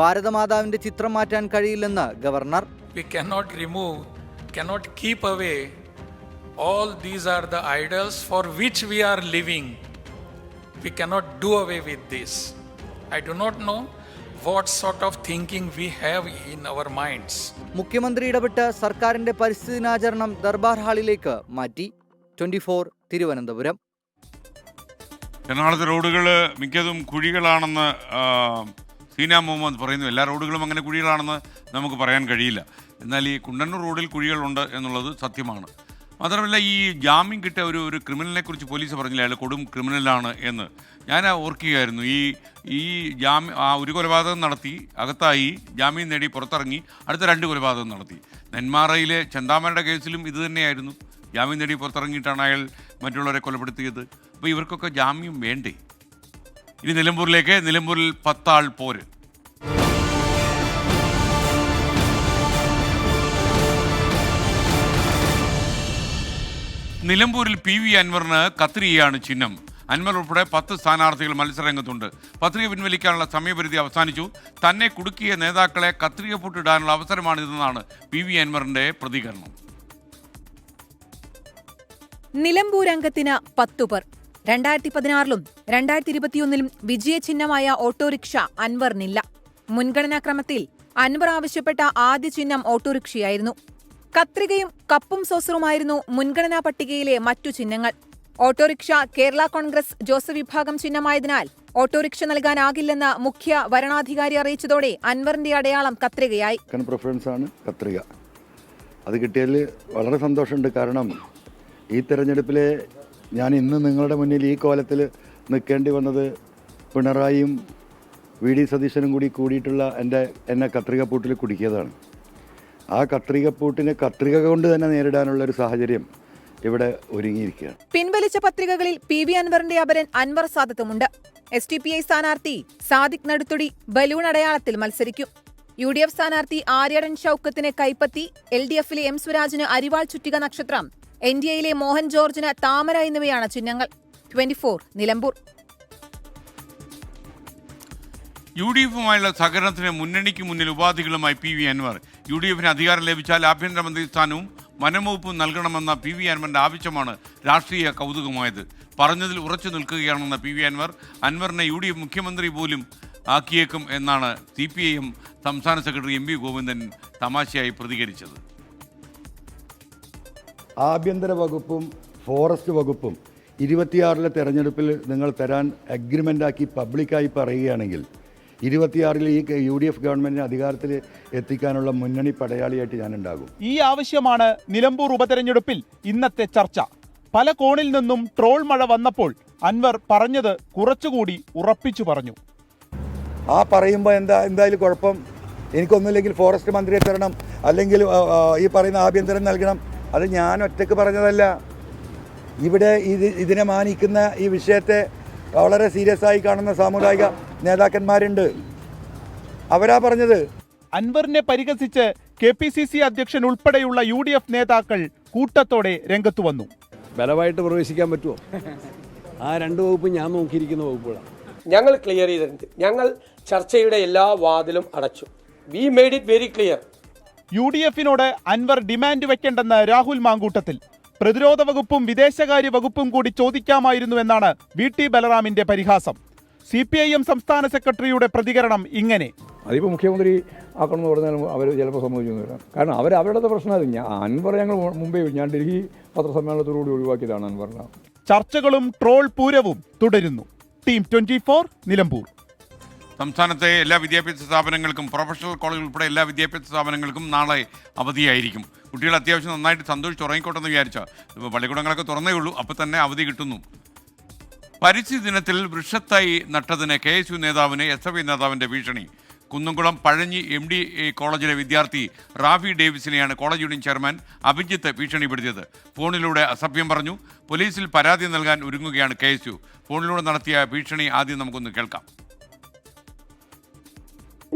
ഭാരതമാതാവിന്റെ ചിത്രം മാറ്റാൻ കഴിയില്ലെന്ന് governor. We cannot keep away. All these are the idols for which we are living. We cannot do away with this. I do not know what sort of thinking we have in our minds. മുഖ്യമന്ത്രി ഇടപെട്ട് സർക്കാരിന്റെ പരിസ്ഥിതി ദിനാചരണം ദർബാർ ഹാളിലേക്ക് മാറ്റി. 24 തിരുവനന്തപുരം. എറണാകുളത്തെ റോഡുകൾ മിക്കതും കുഴികളാണെന്ന് സീന മുഹമ്മദ് പറയുന്നു. എല്ലാ റോഡുകളും അങ്ങനെ കുഴികളാണെന്ന് നമുക്ക് പറയാൻ കഴിയില്ല. എന്നാൽ ഈ കുണ്ടന്നൂർ റോഡിൽ കുഴികളുണ്ട് എന്നുള്ളത് സത്യമാണ്. മാത്രമല്ല, ഈ ജാമ്യം കിട്ടിയ ഒരു ക്രിമിനലിനെ കുറിച്ച് പോലീസ് പറഞ്ഞില്ല, അയാൾ കൊടും ക്രിമിനലാണ് എന്ന്. ഞാൻ ഓർക്കുകയായിരുന്നു. ഈ ഒരു കൊലപാതകം നടത്തി, അകത്തായി, ജാമ്യം നേടി പുറത്തിറങ്ങി, അടുത്ത 2 കൊലപാതകം നടത്തി. നെന്മാറയിലെ ചെന്താമരയുടെ കേസിലും ഇത് തന്നെയായിരുന്നു. ജാമ്യം നേടി പുറത്തിറങ്ങിയിട്ടാണ് അയാൾ മറ്റുള്ളവരെ കൊലപ്പെടുത്തിയത്. അപ്പോൾ ഇവർക്കൊക്കെ ജാമ്യം വേണ്ടേ? ഇനി നിലമ്പൂരിൽ 10 ആൾ പോര്. നിലമ്പൂരിൽ PV അൻവറിന് കത്രിയാണ് ചിഹ്നം. അൻവർ ഉൾപ്പെടെ 10 സ്ഥാനാർത്ഥികൾ മത്സരരംഗത്തുണ്ട്. പത്രിക പിൻവലിക്കാനുള്ള സമയപരിധി അവസാനിച്ചു. തന്നെ കുടുക്കിയ നേതാക്കളെ കത്രിക പൂട്ടിടാനുള്ള അവസരമാണിതെന്നാണ് PV അൻവറിന്റെ പ്രതികരണം. നിലമ്പൂരംഗത്തിന് 10 പേർ. 2016-ലും 2021-ലും വിജയചിഹ്നമായ ഓട്ടോറിക്ഷ അൻവറിനില്ല. മുൻഗണനാക്രമത്തിൽ അൻവർ ആവശ്യപ്പെട്ട ആദ്യ ചിഹ്നം ഓട്ടോറിക്ഷയായിരുന്നു. കത്രികയും കപ്പും സോസറുമായിരുന്നു മുൻഗണനാ പട്ടികയിലെ മറ്റു ചിഹ്നങ്ങൾ. ഓട്ടോറിക്ഷ കേരള കോൺഗ്രസ് ജോസഫ് വിഭാഗം ചിഹ്നമായതിനാൽ ഓട്ടോറിക്ഷ നൽകാനാകില്ലെന്ന് മുഖ്യ വരണാധികാരി അറിയിച്ചതോടെ അൻവറിന്റെ അടയാളം കത്രികയായി. പ്രിഫറൻസ് ആണ് കത്രിക. അത് കിട്ടിയതിൽ വളരെ സന്തോഷമുണ്ട്. കാരണം ഈ തെരഞ്ഞെടുപ്പിൽ ഞാൻ ഇന്ന് നിങ്ങളുടെ മുന്നിൽ ഈ കോലത്തിൽ നിൽക്കേണ്ടി വന്നത് പിണറായിയും VD സതീശനും കൂടിയിട്ടുള്ള എന്നെ കത്രിക പൂട്ടിൽ കുടുക്കിയതാണ്. ആ കത്രിക പൂട്ടിനെ കത്രിക കൊണ്ട് തന്നെ നേരിടാനുള്ള ഒരു സാഹചര്യം ഇവിടെ ഒരുങ്ങിയിരിക്കുകയാണ്. പിൻവലിച്ച പത്രികകളിൽ PV അൻവറിന്റെ അപരൻ അൻവർ സാദത്തുമുണ്ട്. SDPI സ്ഥാനാർത്ഥി സാദിഖ് നടുത്തുടി ബലൂൺ അടയാളത്തിൽ മത്സരിക്കും. UDF സ്ഥാനാർത്ഥി ആര്യടൻ ഷൌക്കത്തിന് കൈപ്പത്തി, LDFിലെ M സ്വരാജിന് അരിവാൾ ചുറ്റിക നക്ഷത്രം, NDAയിലെ മോഹൻ ജോർജിന് താമര എന്നിവയാണ് ചിഹ്നങ്ങൾ. 24 നിലമ്പൂർ. UDFുമായുള്ള സഹകരണത്തിന് മുന്നണിക്ക് മുന്നിൽ ഉപാധികളുമായി PV അൻവർ. UDFിന് അധികാരം ലഭിച്ചാൽ ആഭ്യന്തരമന്ത്രി സ്ഥാനവും വനംവകുപ്പും നൽകണമെന്ന PV അൻവറിന്റെ ആവശ്യമാണ് രാഷ്ട്രീയ കൗതുകമായത്. പറഞ്ഞതിൽ ഉറച്ചു നിൽക്കുകയാണെന്ന PV അൻവർ, അൻവറിനെ UDF മുഖ്യമന്ത്രി പോലും ആക്കിയേക്കും എന്നാണ് CPIM സംസ്ഥാന സെക്രട്ടറി MV ഗോവിന്ദൻ തമാശയായി പ്രതികരിച്ചത്. ആഭ്യന്തര വകുപ്പും ഫോറസ്റ്റ് വകുപ്പും 26-ലെ തെരഞ്ഞെടുപ്പിൽ നിങ്ങൾ തരാൻ അഗ്രിമെൻ്റാക്കി പബ്ലിക്കായി പറയുകയാണെങ്കിൽ 26-ൽ ഈ UDF ഗവൺമെൻറ്റിനെ അധികാരത്തിൽ എത്തിക്കാനുള്ള മുന്നണി പടയാളിയായിട്ട് ഞാനുണ്ടാകും. ഈ ആവശ്യമാണ് നിലമ്പൂർ ഉപതെരഞ്ഞെടുപ്പിൽ ഇന്നത്തെ ചർച്ച. പല കോണിൽ നിന്നും ട്രോൾ മഴ വന്നപ്പോൾ അൻവർ പറഞ്ഞത് കുറച്ചുകൂടി ഉറപ്പിച്ചു പറഞ്ഞു. ആ പറയുമ്പോൾ എന്തായാലും കുഴപ്പം, എനിക്കൊന്നുമില്ലെങ്കിൽ ഫോറസ്റ്റ് മന്ത്രിയെ തരണം, അല്ലെങ്കിൽ ഈ പറയുന്ന ആഭ്യന്തരം നൽകണം. അത് ഞാൻ ഒറ്റയ്ക്ക് പറഞ്ഞതല്ല. ഇവിടെ ഇതിനെ മാനിക്കുന്ന ഈ വിഷയത്തെ വളരെ സീരിയസ് ആയി കാണുന്ന സാമുദായിക നേതാക്കന്മാരുണ്ട്. അവരാ പറഞ്ഞത്. അൻവറിനെ പരിഹസിച്ച് KPCC അധ്യക്ഷൻ ഉൾപ്പെടെയുള്ള UDF നേതാക്കൾ കൂട്ടത്തോടെ രംഗത്തു വന്നു. ബലമായിട്ട് പ്രവേശിക്കാൻ പറ്റുമോ? ആ 2 വകുപ്പ് ഞാൻ നോക്കിയിരിക്കുന്ന വകുപ്പുകളാണ്. ഞങ്ങൾ ക്ലിയർ ചെയ്തിട്ടുണ്ട്. ഞങ്ങൾ ചർച്ചയുടെ എല്ലാ വാതിലും അടച്ചു. We made it very clear. UDFിനോട് അൻവർ ഡിമാൻഡ് വെക്കേണ്ടെന്ന് രാഹുൽ മാങ്കൂട്ടത്തിൽ. പ്രതിരോധ വകുപ്പും വിദേശകാര്യ വകുപ്പും കൂടി ചോദിക്കാമായിരുന്നുവെന്നാണ് VT ബലറാമിന്റെ പരിഹാസം. CPIM സംസ്ഥാന സെക്രട്ടറിയുടെ പ്രതികരണം ഇങ്ങനെ: അതിപ്പോൾ മുഖ്യമന്ത്രി ആക്കണമെന്ന് പറഞ്ഞാൽ അവർ ചിലപ്പോൾ സമ്മതിച്ചൊന്നും വരാം. കാരണം അവരുടെ പ്രശ്നം അത്. അൻവർ ഞങ്ങൾ മുമ്പേ ഞാൻ ഡൽഹി പത്രസമ്മേളനത്തോടുകൂടി ഒഴിവാക്കിയതാണ് അൻവറിനെ. ചർച്ചകളും ട്രോൾ പൂരവും തുടരുന്നു. ടീം 24 നിലമ്പൂർ. സംസ്ഥാനത്തെ എല്ലാ വിദ്യാഭ്യാസ സ്ഥാപനങ്ങൾക്കും പ്രൊഫഷണൽ കോളേജ് ഉൾപ്പെടെ എല്ലാ വിദ്യാഭ്യാസ സ്ഥാപനങ്ങൾക്കും നാളെ അവധിയായിരിക്കും. കുട്ടികൾ അത്യാവശ്യം നന്നായിട്ട് സന്തോഷിച്ച് ഉറങ്ങിക്കോട്ടെന്ന് വിചാരിച്ചാൽ പള്ളിക്കൂടങ്ങളൊക്കെ തുറന്നേ ഉള്ളൂ, അപ്പോൾ തന്നെ അവധി കിട്ടുന്നു. പരിസ്ഥിതി ദിനത്തിൽ വൃക്ഷത്തൈ നട്ടതിന് KSU നേതാവിന് SFI നേതാവിൻ്റെ ഭീഷണി. കുന്നംകുളം പഴഞ്ഞി MD കോളേജിലെ വിദ്യാർത്ഥി റാഫി ഡേവിസിനെയാണ് കോളേജ് യൂണിയൻ ചെയർമാൻ അഭിജിത്ത് ഭീഷണിപ്പെടുത്തിയത്. ഫോണിലൂടെ അസഭ്യം പറഞ്ഞു. പോലീസിൽ പരാതി നൽകാൻ ഒരുങ്ങുകയാണ് KSU. ഫോണിലൂടെ നടത്തിയ ഭീഷണി ആദ്യം നമുക്കൊന്ന് കേൾക്കാം.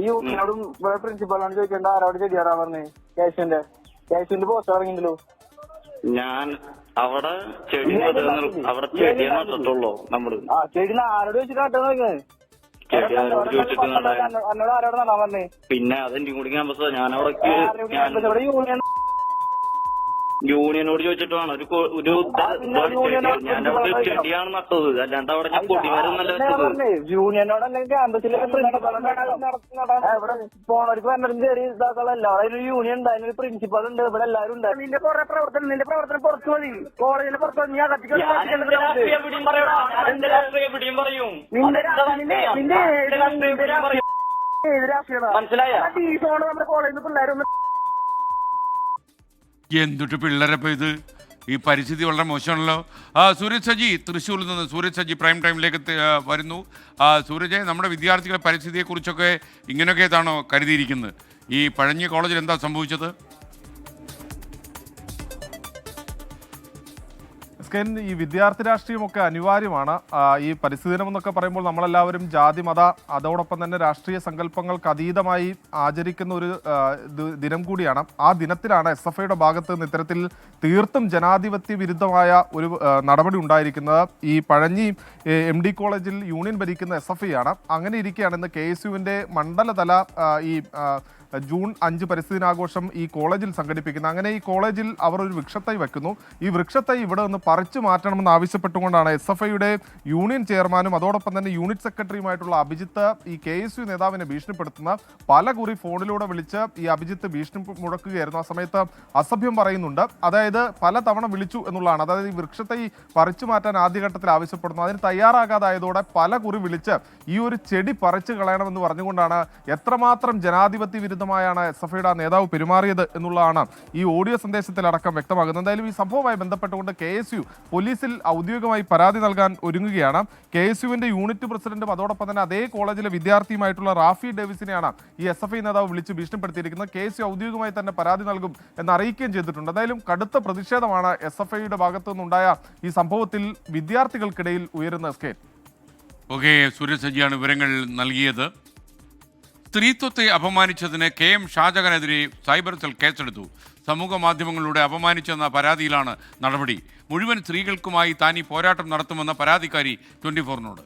ഈ യൂണിയനോടും പ്രിൻസിപ്പളോട് ചോദിക്കേണ്ട ആരോട് ചെടിയാറാ പറഞ്ഞേ? കേശുവിന്റെ പോസ്റ്റ് ഇറങ്ങിയല്ലോ. ഞാൻ അവിടെ ചെടി നട്ടിട്ടുള്ളൂ. നമ്മള് ചെടി ആരോട് ചോദിച്ചിട്ട് നട്ടാ എന്നോട് ആരോട് നടാൻ പറഞ്ഞേ? പിന്നെ അതെന്റെ കൂടി ക്യാമ്പസ്. ഞാനവിടെ യൂണിയനോട് ചോദിച്ചിട്ട് വേണം ഞാനവിടെ ചെടിയാണ് നട്ടത്, അല്ലാണ്ട് അവിടെ ഞാൻ കൊടിമരൊന്നല്ല വെച്ചത്. യൂണിയനോട് അല്ലെങ്കിൽ ക്യാമ്പസിലൊക്കെ പോണവർക്ക് വന്നിട്ട് ചെറിയ ഇതാക്കളല്ല. അവിടെ ഒരു യൂണിയൻ ഉണ്ട്, അതിനൊരു പ്രിൻസിപ്പൾ ഉണ്ട്, ഇവിടെ എല്ലാവരും ഉണ്ട്. നിന്റെ പ്രവർത്തനം പുറത്തു മതി. കോളേജിന് പുറത്ത് നീ മനസ്സിലായ നമ്മുടെ കോളേജിൽ പിള്ളേരൊന്നും എന്തുട്ട് പിള്ളേരപ്പോൾ ഇത്? ഈ പരിസ്ഥിതി വളരെ മോശമാണല്ലോ. സൂരജ് സജി തൃശ്ശൂരിൽ നിന്ന്, സൂരജ് സജി പ്രൈം ടൈമിലേക്ക് വരുന്നു. സൂരജ്, നമ്മുടെ വിദ്യാർത്ഥികളെ പരിസ്ഥിതിയെക്കുറിച്ചൊക്കെ ഇങ്ങനെയൊക്കെ ഏതാണോ കരുതിയിരിക്കുന്നത്? ഈ പഴഞ്ഞി കോളേജിൽ എന്താ സംഭവിച്ചത്? എസ്കെൻ, ഈ വിദ്യാർത്ഥി രാഷ്ട്രീയമൊക്കെ അനിവാര്യമാണ്. ഈ പരിസ്ഥിതി ദിനം എന്നൊക്കെ പറയുമ്പോൾ നമ്മളെല്ലാവരും ജാതി മത അതോടൊപ്പം തന്നെ രാഷ്ട്രീയ സങ്കല്പങ്ങൾക്ക് അതീതമായി ആചരിക്കുന്ന ഒരു ദിനം കൂടിയാണ്. ആ ദിനത്തിലാണ് SFIയുടെ ഭാഗത്ത് നിന്ന് ഇത്തരത്തിൽ തീർത്തും ജനാധിപത്യ വിരുദ്ധമായ ഒരു നടപടി ഉണ്ടായിരിക്കുന്നത്. ഈ പഴഞ്ഞി MD കോളേജിൽ യൂണിയൻ ഭരിക്കുന്ന SFI ആണ്. അങ്ങനെ ഇരിക്കുകയാണ് ഇന്ന് KSUവിൻ്റെ മണ്ഡലതല ഈ ജൂൺ 5 പരിസ്ഥിതി ദിനാഘോഷം ഈ കോളേജിൽ സംഘടിപ്പിക്കുന്നത്. അങ്ങനെ ഈ കോളേജിൽ അവർ ഒരു വൃക്ഷത്തൈ വെക്കുന്നു. ഈ വൃക്ഷത്തൈ ഇവിടെ നിന്ന് പറിച്ചു മാറ്റണമെന്ന് ആവശ്യപ്പെട്ടുകൊണ്ടാണ് SFIയുടെ യൂണിയൻ ചെയർമാനും അതോടൊപ്പം തന്നെ യൂണിറ്റ് സെക്രട്ടറിയുമായിട്ടുള്ള അഭിജിത്ത് ഈ KSU നേതാവിനെ ഭീഷണിപ്പെടുത്തുന്ന പല കുറി ഫോണിലൂടെ വിളിച്ച് ഈ അഭിജിത്ത് ഭീഷണി മുഴക്കുകയായിരുന്നു. ആ സമയത്ത് അസഭ്യം പറയുന്നുണ്ട്. അതായത് പല തവണ വിളിച്ചു എന്നുള്ളതാണ്. അതായത് ഈ വൃക്ഷത്തൈ പറിച്ചു മാറ്റാൻ ആദ്യഘട്ടത്തിൽ ആവശ്യപ്പെടുന്നു. അതിന് തയ്യാറാകാതായതോടെ പല കുറി വിളിച്ച് ഈ ഒരു ചെടി പറിച്ചു കളയണമെന്ന് പറഞ്ഞുകൊണ്ടാണ് എത്രമാത്രം ജനാധിപത്യ വിരുദ്ധമായാണ് SFIയുടെ നേതാവ് പെരുമാറിയത് എന്നുള്ളതാണ് ഈ ഓഡിയോ സന്ദേശത്തിലടക്കം വ്യക്തമാകുന്നത്. എന്തായാലും ഈ സംഭവവുമായി ബന്ധപ്പെട്ടുകൊണ്ട് KSU പോലീസിൽ ഔദ്യോഗികമായി പരാതി നൽകാൻ ഒരുങ്ങുകയാണ്. KSUവിൻ്റെ യൂണിറ്റ് പ്രസിഡന്റും അതോടൊപ്പം തന്നെ അതേ കോളേജിലെ വിദ്യാർത്ഥിയുമായിട്ടുള്ള റാഫി ഡേവിസിനെയാണ് ഈ SFI നേതാവ് വിളിച്ച് ഭീഷണിപ്പെടുത്തിയിരിക്കുന്നത്. KSU ഔദ്യോഗികമായി തന്നെ പരാതി നൽകും എന്ന് അറിയിക്കുകയും ചെയ്തിട്ടുണ്ട്. എന്തായാലും കടുത്ത പ്രതിഷേധമാണ് SFIയുടെ ഭാഗത്തു നിന്നുണ്ടായ ഈ സംഭവത്തിൽ വിദ്യാർത്ഥികൾക്കിടയിൽ ഉയരുന്ന സ്കേൽ. ഓക്കെ, സൂര്യസജിയാണ് വിവരങ്ങൾ നൽകിയത്. സ്ത്രീത്വത്തെ അപമാനിച്ചതിന് KM ഷാജഹാനെതിരെ സൈബർ സെൽ കേസെടുത്തു. സമൂഹ മാധ്യമങ്ങളിലൂടെ അപമാനിച്ചെന്ന പരാതിയിലാണ് നടപടി. മുഴുവൻ സ്ത്രീകൾക്കുമായി താൻ ഈ പോരാട്ടം നടത്തുമെന്ന പരാതിക്കാരി 24നോട്.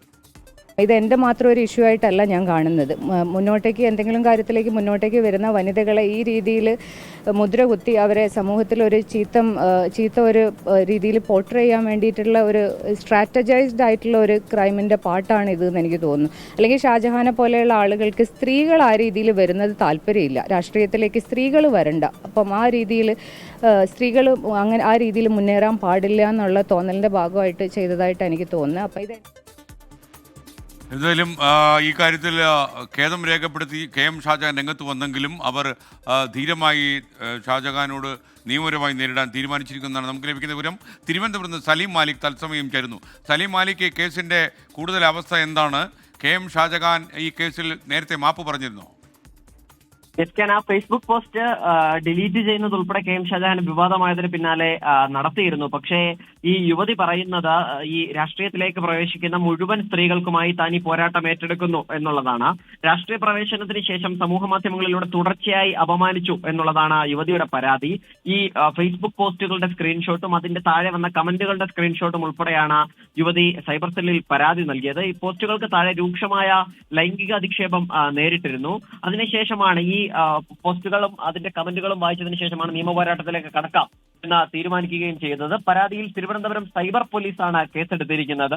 ഇത് എൻ്റെ മാത്രം ഒരു ഇഷ്യൂ ആയിട്ടല്ല ഞാൻ കാണുന്നത്. മുന്നോട്ടേക്ക് എന്തെങ്കിലും കാര്യത്തിലേക്ക് മുന്നോട്ടേക്ക് വരുന്ന വനിതകളെ ഈ രീതിയിൽ മുദ്ര കുത്തി അവരെ സമൂഹത്തിൽ ഒരു ചീത്ത ഒരു രീതിയിൽ പോർട്രേ ചെയ്യാൻ വേണ്ടിയിട്ടുള്ള ഒരു സ്ട്രാറ്റജൈസ്ഡ് ആയിട്ടുള്ള ഒരു ക്രൈമിൻ്റെ പാർട്ടാണ് ഇതെന്ന് എനിക്ക് തോന്നുന്നു. അല്ലെങ്കിൽ ഷാജഹാനെ പോലെയുള്ള ആളുകൾക്ക് സ്ത്രീകൾ ആ രീതിയിൽ വരുന്നത് താല്പര്യമില്ല. രാഷ്ട്രീയത്തിലേക്ക് സ്ത്രീകൾ വരണ്ട. അപ്പം ആ രീതിയിൽ സ്ത്രീകൾ അങ്ങനെ ആ രീതിയിൽ മുന്നേറാൻ പാടില്ല എന്നുള്ള തോന്നലിൻ്റെ ഭാഗമായിട്ട് ചെയ്തതായിട്ട് എനിക്ക് തോന്നുന്നു. അപ്പം ഇത് എന്തായാലും ഈ കാര്യത്തിൽ ഖേദം രേഖപ്പെടുത്തി KM ഷാജഹാൻ രംഗത്ത് വന്നെങ്കിലും അവർ ധീരമായി ഷാജഹാനോട് നിയമപരമായി നേരിടാൻ തീരുമാനിച്ചിരിക്കുന്നതാണ് നമുക്ക് ലഭിക്കുന്ന വിവരം. തിരുവനന്തപുരത്ത് സലീം മാലിക് തത്സമയം ചേരുന്നു. സലീം മാലിക്, കേസിൻ്റെ കൂടുതൽ അവസ്ഥ എന്താണ്? KM ഷാജഹാൻ ഈ കേസിൽ നേരത്തെ മാപ്പ് പറഞ്ഞിരുന്നോ? ആ ഫേസ്ബുക്ക് പോസ്റ്റ് ഡിലീറ്റ് ചെയ്യുന്നത് ഉൾപ്പെടെ KM ഷാജഹാൻ വിവാദമായതിന് പിന്നാലെ നടത്തിയിരുന്നു. പക്ഷേ ഈ യുവതി പറയുന്നത് ഈ രാഷ്ട്രീയത്തിലേക്ക് പ്രവേശിക്കുന്ന മുഴുവൻ സ്ത്രീകൾക്കുമായി താൻ ഈ പോരാട്ടം ഏറ്റെടുക്കുന്നു എന്നുള്ളതാണ്. രാഷ്ട്രീയ പ്രവേശനത്തിന് ശേഷം സമൂഹ മാധ്യമങ്ങളിലൂടെ തുടർച്ചയായി അപമാനിച്ചു എന്നുള്ളതാണ് യുവതിയുടെ പരാതി. ഈ ഫേസ്ബുക്ക് പോസ്റ്റുകളുടെ സ്ക്രീൻഷോട്ടും അതിന്റെ താഴെ വന്ന കമന്റുകളുടെ സ്ക്രീൻഷോട്ടും ഉൾപ്പെടെയാണ് യുവതി സൈബർ സെല്ലിൽ പരാതി നൽകിയത്. ഈ പോസ്റ്റുകൾക്ക് താഴെ രൂക്ഷമായ ലൈംഗിക അധിക്ഷേപം നേരിട്ടിരുന്നു. അതിനുശേഷമാണ് ഈ പോസ്റ്റുകളും അതിന്റെ കമന്റുകളും വായിച്ചതിന് ശേഷമാണ് നിയമപോരാട്ടത്തിലേക്ക് കടക്കാം എന്ന് തീരുമാനിക്കുകയും ചെയ്തത്. പരാതിയിൽ തിരുവനന്തപുരം സൈബർ പോലീസാണ് കേസെടുത്തിരിക്കുന്നത്.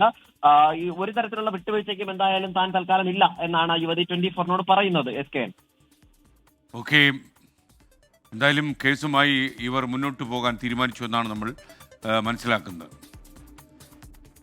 ഈ ഒരു തരത്തിലുള്ള വിട്ടുവീഴ്ചയ്ക്കും എന്തായാലും താൻ തൽക്കാലം ഇല്ല എന്നാണ് യുവതി 24നോട് പറയുന്നത്. ഓക്കെ, എന്തായാലും കേസുമായി ഇവർ മുന്നോട്ട് പോകാൻ തീരുമാനിച്ചു എന്നാണ് നമ്മൾ മനസ്സിലാക്കുന്നത്.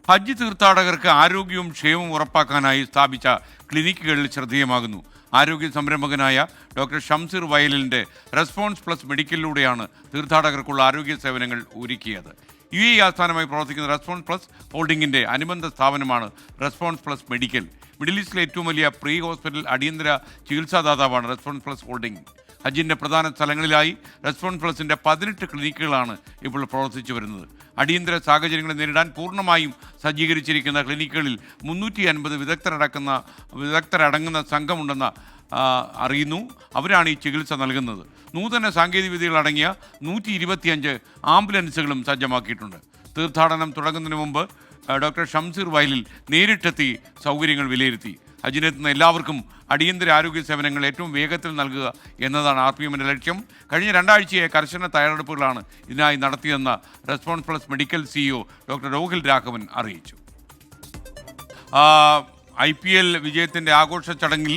ഹജ്ജ് തീർത്ഥാടകർക്ക് ആരോഗ്യവും ക്ഷേമവും ഉറപ്പാക്കാനായി സ്ഥാപിച്ച ക്ലിനിക്കുകളിൽ ശ്രദ്ധേയമാകുന്നു. ആരോഗ്യ സംരംഭകനായ ഡോക്ടർ ഷംസീർ വയലിൻ്റെ റെസ്പോൺസ് പ്ലസ് മെഡിക്കലിലൂടെയാണ് തീർത്ഥാടകർക്കുള്ള ആരോഗ്യ സേവനങ്ങൾ ഒരുക്കിയത്. UAE ആസ്ഥാനമായി പ്രവർത്തിക്കുന്ന റെസ്പോൺസ് പ്ലസ് ഹോൾഡിംഗിൻ്റെ അനുബന്ധ സ്ഥാപനമാണ് റെസ്പോൺസ് പ്ലസ് മെഡിക്കൽ. മിഡിൽ ഈസ്റ്റിലെ ഏറ്റവും വലിയ പ്രീ ഹോസ്പിറ്റൽ അടിയന്തര ചികിത്സാദാതാവാണ് റെസ്പോൺസ് പ്ലസ് ഹോൾഡിംഗ്. ഹജ്ജിൻ്റെ പ്രധാന സ്ഥലങ്ങളിലായി റെസ്പോൺസ് പ്ലസിൻ്റെ 18 ക്ലിനിക്കുകളാണ് ഇപ്പോൾ പ്രവർത്തിച്ചു വരുന്നത്. അടിയന്തര സാഹചര്യങ്ങളെ നേരിടാൻ പൂർണ്ണമായും സജ്ജീകരിച്ചിരിക്കുന്ന ക്ലിനിക്കുകളിൽ 350 വിദഗ്ധരടങ്ങുന്ന സംഘമുണ്ടെന്ന് അറിയുന്നു. അവരാണ് ഈ ചികിത്സ നൽകുന്നത്. നൂതന സാങ്കേതികവിദ്യകളടങ്ങിയ 125 ആംബുലൻസുകളും സജ്ജമാക്കിയിട്ടുണ്ട്. തീർത്ഥാടനം തുടങ്ങുന്നതിന് മുമ്പ് ഡോക്ടർ ഷംസീർ വയലിൽ നേരിട്ടെത്തി സൗകര്യങ്ങൾ വിലയിരുത്തി. ഹജ്ജിനെത്തുന്ന എല്ലാവർക്കും അടിയന്തര ആരോഗ്യ സേവനങ്ങൾ ഏറ്റവും വേഗത്തിൽ നൽകുക എന്നതാണ് RPMൻ്റെ ലക്ഷ്യം. കഴിഞ്ഞ 2 ആഴ്ചയായി കർശന തയ്യാറെടുപ്പുകളാണ് ഇതിനായി നടത്തിയതെന്ന് Response Plus Medical CEO doctor Rohil Raghavan അറിയിച്ചു. IPL വിജയത്തിൻ്റെ ആഘോഷ ചടങ്ങിൽ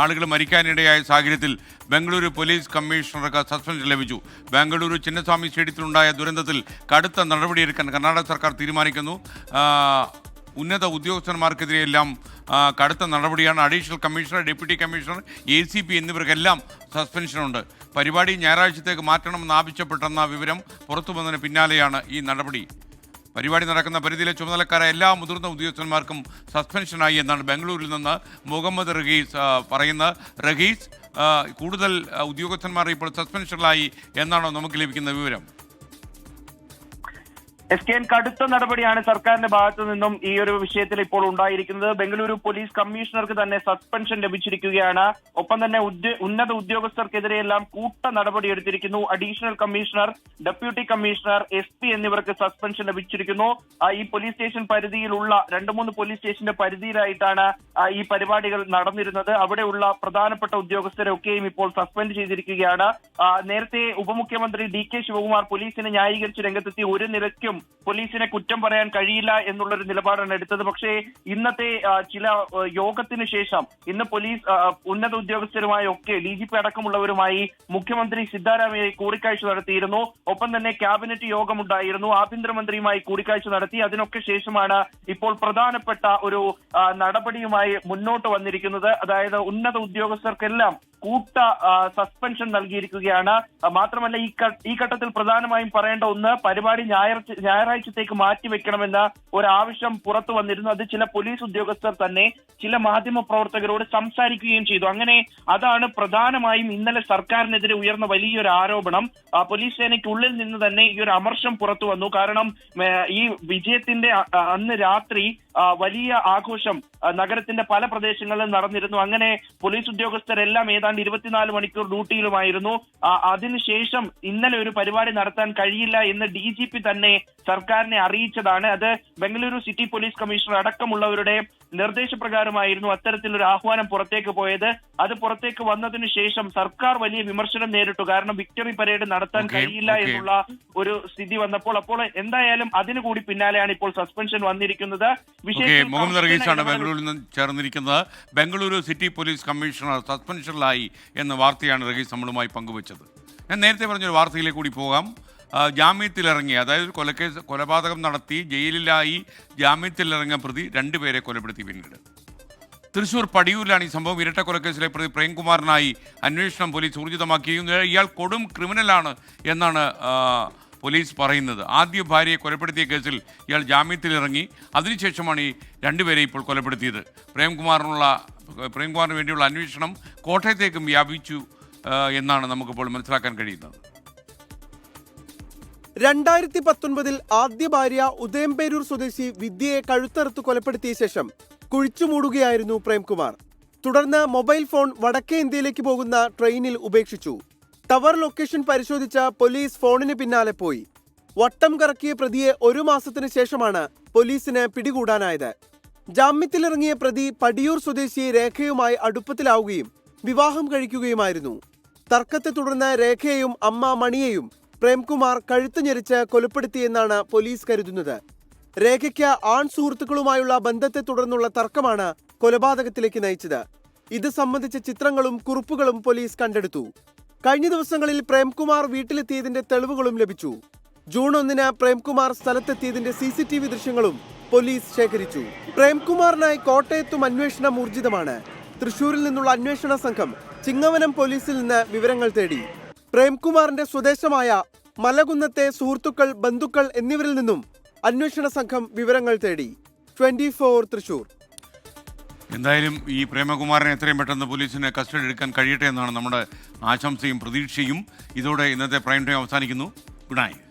ആളുകൾ മരിക്കാനിടയായ സാഹചര്യത്തിൽ ബംഗളൂരു പോലീസ് കമ്മീഷണർക്ക് സസ്പെൻഷൻ ലഭിച്ചു. ബംഗളൂരു ചിന്നസ്വാമി സ്റ്റേഡിയത്തിലുണ്ടായ ദുരന്തത്തിൽ കടുത്ത നടപടിയെടുക്കാൻ കർണാടക സർക്കാർ തീരുമാനിക്കുന്നു. ഉന്നത ഉദ്യോഗസ്ഥന്മാർക്കെതിരെയെല്ലാം കടുത്ത നടപടിയാണ്. Additional commissioner, deputy commissioner, ACP എന്നിവർക്കെല്ലാം സസ്പെൻഷനുണ്ട്. പരിപാടി ഞായറാഴ്ചത്തേക്ക് മാറ്റണമെന്ന് ആവശ്യപ്പെട്ടെന്ന വിവരം പുറത്തു വന്നതിന് പിന്നാലെയാണ് ഈ നടപടി. പരിപാടി നടക്കുന്ന പരിധിയിലെ ചുമതലക്കാരായ എല്ലാ മുതിർന്ന ഉദ്യോഗസ്ഥന്മാർക്കും സസ്പെൻഷനായി എന്നാണ് ബംഗളൂരിൽ നിന്ന് മുഹമ്മദ് റഹീസ് പറയുന്നത്. റഹീസ്, കൂടുതൽ ഉദ്യോഗസ്ഥന്മാർ ഇപ്പോൾ സസ്പെൻഷനിലായി എന്നാണോ നമുക്ക് ലഭിക്കുന്ന വിവരം? SKN കടുത്ത നടപടിയാണ് സർക്കാരിന്റെ ഭാഗത്തു നിന്നും ഈ ഒരു വിഷയത്തിൽ ഇപ്പോൾ ഉണ്ടായിരിക്കുന്നത്. ബംഗളൂരു പോലീസ് കമ്മീഷണർക്ക് തന്നെ സസ്പെൻഷൻ ലഭിച്ചിരിക്കുകയാണ്. ഒപ്പം തന്നെ ഉന്നത ഉദ്യോഗസ്ഥർക്കെതിരെയെല്ലാം കൂട്ട നടപടി എടുത്തിരിക്കുന്നു. Additional commissioner, deputy commissioner, SP എന്നിവർക്ക് സസ്പെൻഷൻ ലഭിച്ചിരിക്കുന്നു. ഈ പോലീസ് സ്റ്റേഷൻ പരിധിയിലുള്ള 2-3 പോലീസ് സ്റ്റേഷന്റെ പരിധിയിലായിട്ടാണ് ഈ പരിപാടികൾ നടന്നിരുന്നത്. അവിടെയുള്ള പ്രധാനപ്പെട്ട ഉദ്യോഗസ്ഥരൊക്കെയും ഇപ്പോൾ സസ്പെൻഡ് ചെയ്തിരിക്കുകയാണ്. നേരത്തെ ഉപമുഖ്യമന്ത്രി DK ശിവകുമാർ പോലീസിനെ ന്യായീകരിച്ച് രംഗത്തെത്തി ഒരു നിലയ്ക്കും പോലീസിനെ കുറ്റം പറയാൻ കഴിയില്ല എന്നുള്ളൊരു നിലപാടാണ് എടുത്തത്. പക്ഷേ ഇന്നത്തെ ചില യോഗത്തിന് ശേഷം ഇന്ന് പോലീസ് ഉന്നത ഉദ്യോഗസ്ഥരുമായി ഒക്കെ DGP അടക്കമുള്ളവരുമായി മുഖ്യമന്ത്രി സിദ്ധാരാമയ്യ കൂടിക്കാഴ്ച നടത്തിയിരുന്നു. ഒപ്പം തന്നെ ക്യാബിനറ്റ് യോഗമുണ്ടായിരുന്നു. ആഭ്യന്തരമന്ത്രിയുമായി കൂടിക്കാഴ്ച നടത്തി. അതിനൊക്കെ ശേഷമാണ് ഇപ്പോൾ പ്രധാനപ്പെട്ട ഒരു നടപടിയുമായി മുന്നോട്ട് വന്നിരിക്കുന്നത്. അതായത് ഉന്നത ഉദ്യോഗസ്ഥർക്കെല്ലാം കൂട്ട സസ്പെൻഷൻ നൽകിയിരിക്കുകയാണ്. മാത്രമല്ല ഈ ഘട്ടത്തിൽ പ്രധാനമായും പറയേണ്ട ഒന്ന്, പരിപാടി ഞായറാഴ്ചത്തേക്ക് മാറ്റിവെക്കണമെന്ന ഒരാവശ്യം പുറത്തു വന്നിരുന്നു. അത് ചില പോലീസ് ഉദ്യോഗസ്ഥർ തന്നെ ചില മാധ്യമ പ്രവർത്തകരോട് സംസാരിക്കുകയും ചെയ്തു. അങ്ങനെ അതാണ് പ്രധാനമായും ഇന്നലെ സർക്കാരിനെതിരെ ഉയർന്ന വലിയൊരു ആരോപണം. പോലീസ് സേനയ്ക്കുള്ളിൽ നിന്ന് തന്നെ ഈ ഒരു അമർഷം പുറത്തു വന്നു. കാരണം ഈ വിജയത്തിന്റെ അന്ന് രാത്രി വലിയ ആഘോഷം നഗരത്തിന്റെ പല പ്രദേശങ്ങളിലും നടന്നിരുന്നു. അങ്ങനെ പോലീസ് ഉദ്യോഗസ്ഥരെല്ലാം ഏതാണ്ട് 24 മണിക്കൂർ ഡ്യൂട്ടിയിലുമായിരുന്നു. അതിനുശേഷം ഇന്നലെ ഒരു പരിപാടി നടത്താൻ കഴിയില്ല എന്ന് DGP തന്നെ സർക്കാരിനെ അറിയിച്ചതാണ്. അത് ബംഗളൂരു സിറ്റി പോലീസ് കമ്മീഷണർ അടക്കമുള്ളവരുടെ നിർദ്ദേശപ്രകാരമായിരുന്നു അത്തരത്തിലൊരു ആഹ്വാനം പുറത്തേക്ക് പോയത്. അത് പുറത്തേക്ക് വന്നതിനു ശേഷം സർക്കാർ വലിയ വിമർശനം നേരിട്ടു. കാരണം വിക്ടറി പരേഡ് നടത്താൻ കഴിയില്ല എന്നുള്ള ഒരു സ്ഥിതി വന്നപ്പോൾ എന്തായാലും അതിനു കൂടി പിന്നാലെയാണ് ഇപ്പോൾ സസ്പെൻഷൻ വന്നിരിക്കുന്നത്. മുഹമ്മദ് റഹീസാണ് ബംഗളൂരിൽ നിന്ന് ചേർന്നിരിക്കുന്നത്. ബംഗളൂരു സിറ്റി പോലീസ് കമ്മീഷണർ സസ്പെൻഷനിലായി എന്ന വാർത്തയാണ് റഹീസ് നമ്മളുമായി പങ്കുവച്ചത്. ഞാൻ നേരത്തെ പറഞ്ഞൊരു വാർത്തയിലേക്ക് കൂടി പോകാം. ജാമ്യത്തിലിറങ്ങി, അതായത് കൊലപാതകം നടത്തി ജയിലിലായി ജാമ്യത്തിലിറങ്ങിയ പ്രതി 2 പേരെ കൊലപ്പെടുത്തി. പിന്നീട് തൃശൂർ പടിയൂരിലാണ് ഈ സംഭവം. ഇരട്ട കൊലക്കേസിലെ പ്രതി പ്രേംകുമാറിനായി അന്വേഷണം പോലീസ് ഊർജിതമാക്കിയിരിക്കുന്നത്. ഇയാൾ കൊടും ക്രിമിനലാണ് എന്നാണ് പോലീസ് പറയുന്നത്. ആദ്യ ഭാര്യയെ കൊലപ്പെടുത്തിയ കേസിൽ ഇയാൾ ജാമ്യത്തിലിറങ്ങി. അതിനുശേഷമാണ് ഈ 2 പേരെ ഇപ്പോൾ കൊലപ്പെടുത്തിയത്. പ്രേംകുമാറിന് വേണ്ടിയുള്ള അന്വേഷണം കോട്ടയത്തേക്കും വ്യാപിച്ചു എന്നാണ് നമുക്കിപ്പോൾ മനസ്സിലാക്കാൻ കഴിയുന്നത്. 2019 ആദ്യ ഭാര്യ ഉദയംപേരൂർ സ്വദേശി വിദ്യയെ കഴുത്തറുത്ത് കൊലപ്പെടുത്തിയ ശേഷം കുഴിച്ചുമൂടുകയായിരുന്നു പ്രേംകുമാർ. തുടർന്ന് മൊബൈൽ ഫോൺ വടക്കേ ഇന്ത്യയിലേക്ക് പോകുന്ന ട്രെയിനിൽ ഉപേക്ഷിച്ചു. ടവർ ലൊക്കേഷൻ പരിശോധിച്ച പോലീസ് ഫോണിന് പിന്നാലെ പോയി. വട്ടം കറക്കിയ പ്രതിയെ 1 മാസത്തിന് ശേഷമാണ് പോലീസിന് പിടികൂടാനായത്. ജാമ്യത്തിലിറങ്ങിയ പ്രതി പടിയൂർ സ്വദേശി രേഖയുമായി അടുപ്പത്തിലാവുകയും വിവാഹം കഴിക്കുകയുമായിരുന്നു. തർക്കത്തെ തുടർന്ന് രേഖയെയും അമ്മ മണിയെയും പ്രേംകുമാർ കഴുത്ത് ഞെരിച്ച് കൊലപ്പെടുത്തിയെന്നാണ് പോലീസ് കരുതുന്നത്. രേഖയ്ക്ക് ആൺ സുഹൃത്തുക്കളുമായുള്ള ബന്ധത്തെ തുടർന്നുള്ള തർക്കമാണ് കൊലപാതകത്തിലേക്ക് നയിച്ചത്. ഇത് സംബന്ധിച്ച ചിത്രങ്ങളും കുറിപ്പുകളും പോലീസ് കണ്ടെടുത്തു. കഴിഞ്ഞ ദിവസങ്ങളിൽ പ്രേംകുമാർ വീട്ടിലെത്തിയതിന്റെ തെളിവുകളും ലഭിച്ചു. ജൂൺ 1 പ്രേംകുമാർ സ്ഥലത്തെത്തിയതിന്റെ CCTV ദൃശ്യങ്ങളും പോലീസ് ശേഖരിച്ചു. പ്രേംകുമാറിനായി കോട്ടയത്തും അന്വേഷണം ഊർജിതമാണ്. തൃശൂരിൽ നിന്നുള്ള അന്വേഷണ സംഘം ചിങ്ങവനം പോലീസിൽ നിന്ന് വിവരങ്ങൾ തേടി. പ്രേംകുമാറിന്റെ സ്വദേശമായ മലകുന്നത്തെ സുഹൃത്തുക്കൾ, ബന്ധുക്കൾ എന്നിവരിൽ നിന്നും അന്വേഷണ സംഘം വിവരങ്ങൾ തേടി. 24 തൃശൂർ. എന്തായാലും ഈ പ്രേമകുമാറിനെ എത്രയും പെട്ടെന്ന് പോലീസിന് കസ്റ്റഡി എടുക്കാൻ കഴിയട്ടെ എന്നാണ് നമ്മുടെ ആശംസയും പ്രതീക്ഷയും. ഇതോടെ ഇന്നത്തെ പ്രൈം ടൈം അവസാനിക്കുന്നു. Good night.